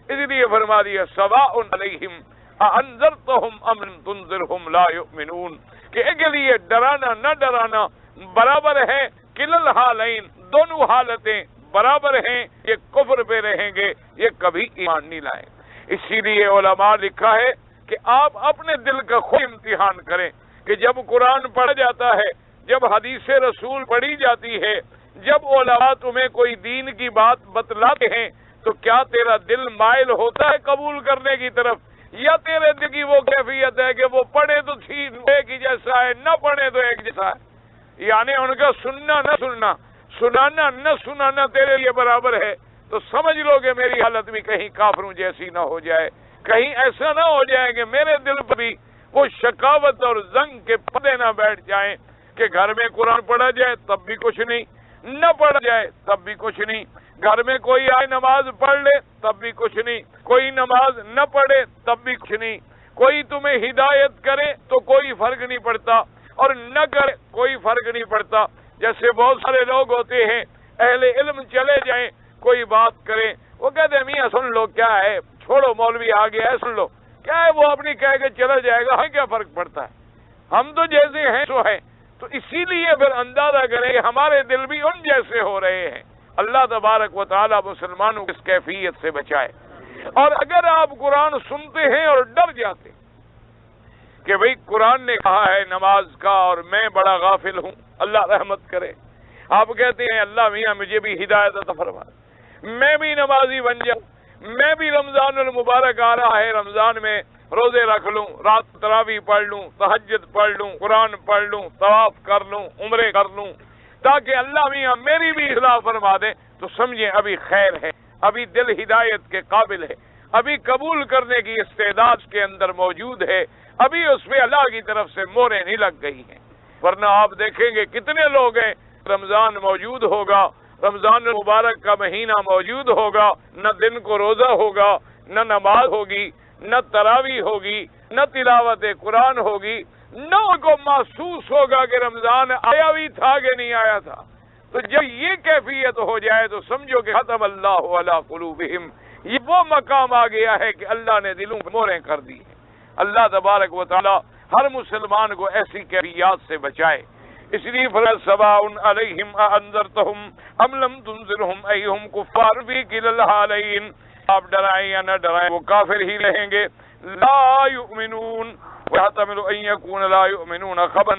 اس لیے فرما دیا سواء علیہم اانذرتہم ام لم تنذرہم لا یؤمنون، کہ ان کے لیے ڈرانا نہ ڈرانا برابر ہے. کلا الحالین، دونوں حالتیں برابر ہیں، یہ کفر پہ رہیں گے، یہ کبھی ایمان نہیں لائیں. اسی لیے علماء لکھا ہے کہ آپ اپنے دل کا خود امتحان کریں کہ جب قرآن پڑھا جاتا ہے، جب حدیث رسول پڑھی جاتی ہے، جب علماء تمہیں کوئی دین کی بات بتلاتے ہیں، تو کیا تیرا دل مائل ہوتا ہے قبول کرنے کی طرف، یا تیرے دل کی وہ کیفیت ہے کہ وہ پڑھے تو ٹھیک ایک ہی جیسا ہے، نہ پڑھے تو ایک جیسا ہے؟ یعنی ان کا سننا نہ سننا، سنانا نہ سنانا تیرے لیے برابر ہے. تو سمجھ لو کہ میری حالت بھی کہیں کافروں جیسی نہ ہو جائے، کہیں ایسا نہ ہو جائے کہ میرے دل پر بھی وہ شقاوت اور زنگ کے پردے نہ بیٹھ جائیں کہ گھر میں قرآن پڑھا جائے تب بھی کچھ نہیں، نہ پڑھا جائے تب بھی کچھ نہیں، گھر میں کوئی آئے نماز پڑھ لے تب بھی کچھ نہیں، کوئی نماز نہ پڑھے تب بھی کچھ نہیں، کوئی تمہیں ہدایت کرے تو کوئی فرق نہیں پڑتا، اور نہ کرے کوئی فرق نہیں پڑتا. جیسے بہت سارے لوگ ہوتے ہیں اہل علم چلے جائیں کوئی بات کریں، وہ کہتے ہیں میاں سن لو کیا ہے، چھوڑو مولوی آ گیا ہے سن لو کیا ہے، وہ اپنی کہہ کے چلا جائے گا، ہمیں کیا فرق پڑتا ہے، ہم تو جیسے ہیں سو ہیں. تو اسی لیے پھر اندازہ کریں کہ ہمارے دل بھی ان جیسے ہو رہے ہیں. اللہ تبارک و تعالی مسلمانوں کو اس کیفیت سے بچائے. اور اگر آپ قرآن سنتے ہیں اور ڈر جاتے کہ بھئی قرآن نے کہا ہے نماز کا اور میں بڑا غافل ہوں، اللہ رحمت کرے، آپ کہتے ہیں اللہ میاں مجھے بھی ہدایت عطا فرما، میں بھی نمازی بن جاؤں، میں بھی رمضان المبارک آ رہا ہے رمضان میں روزے رکھ لوں، رات تراویح پڑھ لوں، تہجد پڑھ لوں، قرآن پڑھ لوں، طواف کر لوں، عمرے کر لوں، تاکہ اللہ میاں میری بھی اصلاح فرما دے، تو سمجھیں ابھی خیر ہے، ابھی دل ہدایت کے قابل ہے، ابھی قبول کرنے کی استعداد کے اندر موجود ہے، ابھی اس پہ اللہ کی طرف سے موریں نہیں لگ گئی ہیں۔ ورنہ آپ دیکھیں گے کتنے لوگ ہیں، رمضان موجود ہوگا، رمضان المبارک کا مہینہ موجود ہوگا، نہ دن کو روزہ ہوگا، نہ نماز ہوگی، نہ تراویح ہوگی، نہ تلاوت قرآن ہوگی، نہ ان کو محسوس ہوگا کہ رمضان آیا بھی تھا کہ نہیں آیا تھا۔ تو جب یہ کیفیت ہو جائے تو سمجھو کہ ختم اللہ علی قلوبہم، یہ وہ مقام آ گیا ہے کہ اللہ نے دلوں پر مہریں کر دی ہیں۔ اللہ تبارک و تعالی ہر مسلمان کو ایسی کیفیات سے بچائے۔ اس لیے سواء علیہم انذرتہم ام لم تنذرہم ایہم کفار فی کلا الحالین، آپ ڈرائیں یا نہ ڈرائیں وہ کافر ہی رہیں گے۔ لا یؤمنون ويحتمل ان يكون لا يؤمنون خبرا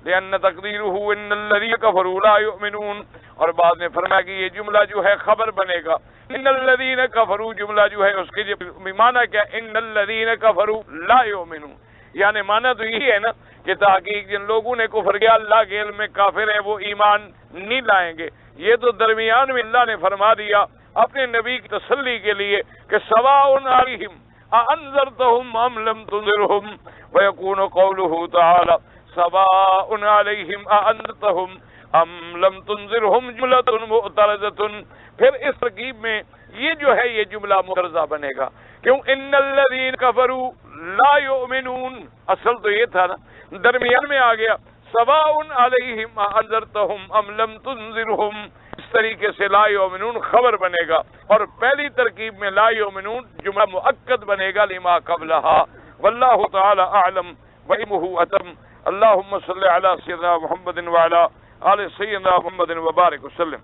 لان تقديره ان الذين كفروا لا يؤمنون، اور بعد میں فرمایا کہ یہ جملہ جو ہے خبر بنے گا، ان الذين كفروا جملہ جو ہے اس کے معنی کیا، ان الذين كفروا لا يؤمنون، یعنی معنی تو یہی ہے نا کہ تحقیق جن لوگوں نے کفر کیا اللہ کے علم میں کافر ہیں وہ ایمان نہیں لائیں گے۔ یہ تو درمیان میں اللہ نے فرما دیا اپنے نبی کی تسلی کے لیے کہ سواء علیہم انذرتہم ام لم تنذرہم، ویکون قولہ تعالی سواء علیہم انذرتہم ام لم تنذرہم جملۃ معترضۃ۔ پھر اس ترکیب میں یہ جو ہے یہ جملہ معترضہ بنے گا، کیوں ان الذین کفروا لا یؤمنون، اصل تو یہ تھا نا، درمیان میں آ گیا سواء علیہم انذرتہم ام لم تنذرہم، اس طریقے سے لا یؤمنون خبر بنے گا، اور پہلی ترکیب میں لا یؤمنون جملہ مؤکد بنے گا لما قبلہا۔ واللہ تعالی اعلم وعلمہ اتم۔ اللہم صلی علی سیدنا محمد وعلی آل سیدنا محمد وبارک وسلم۔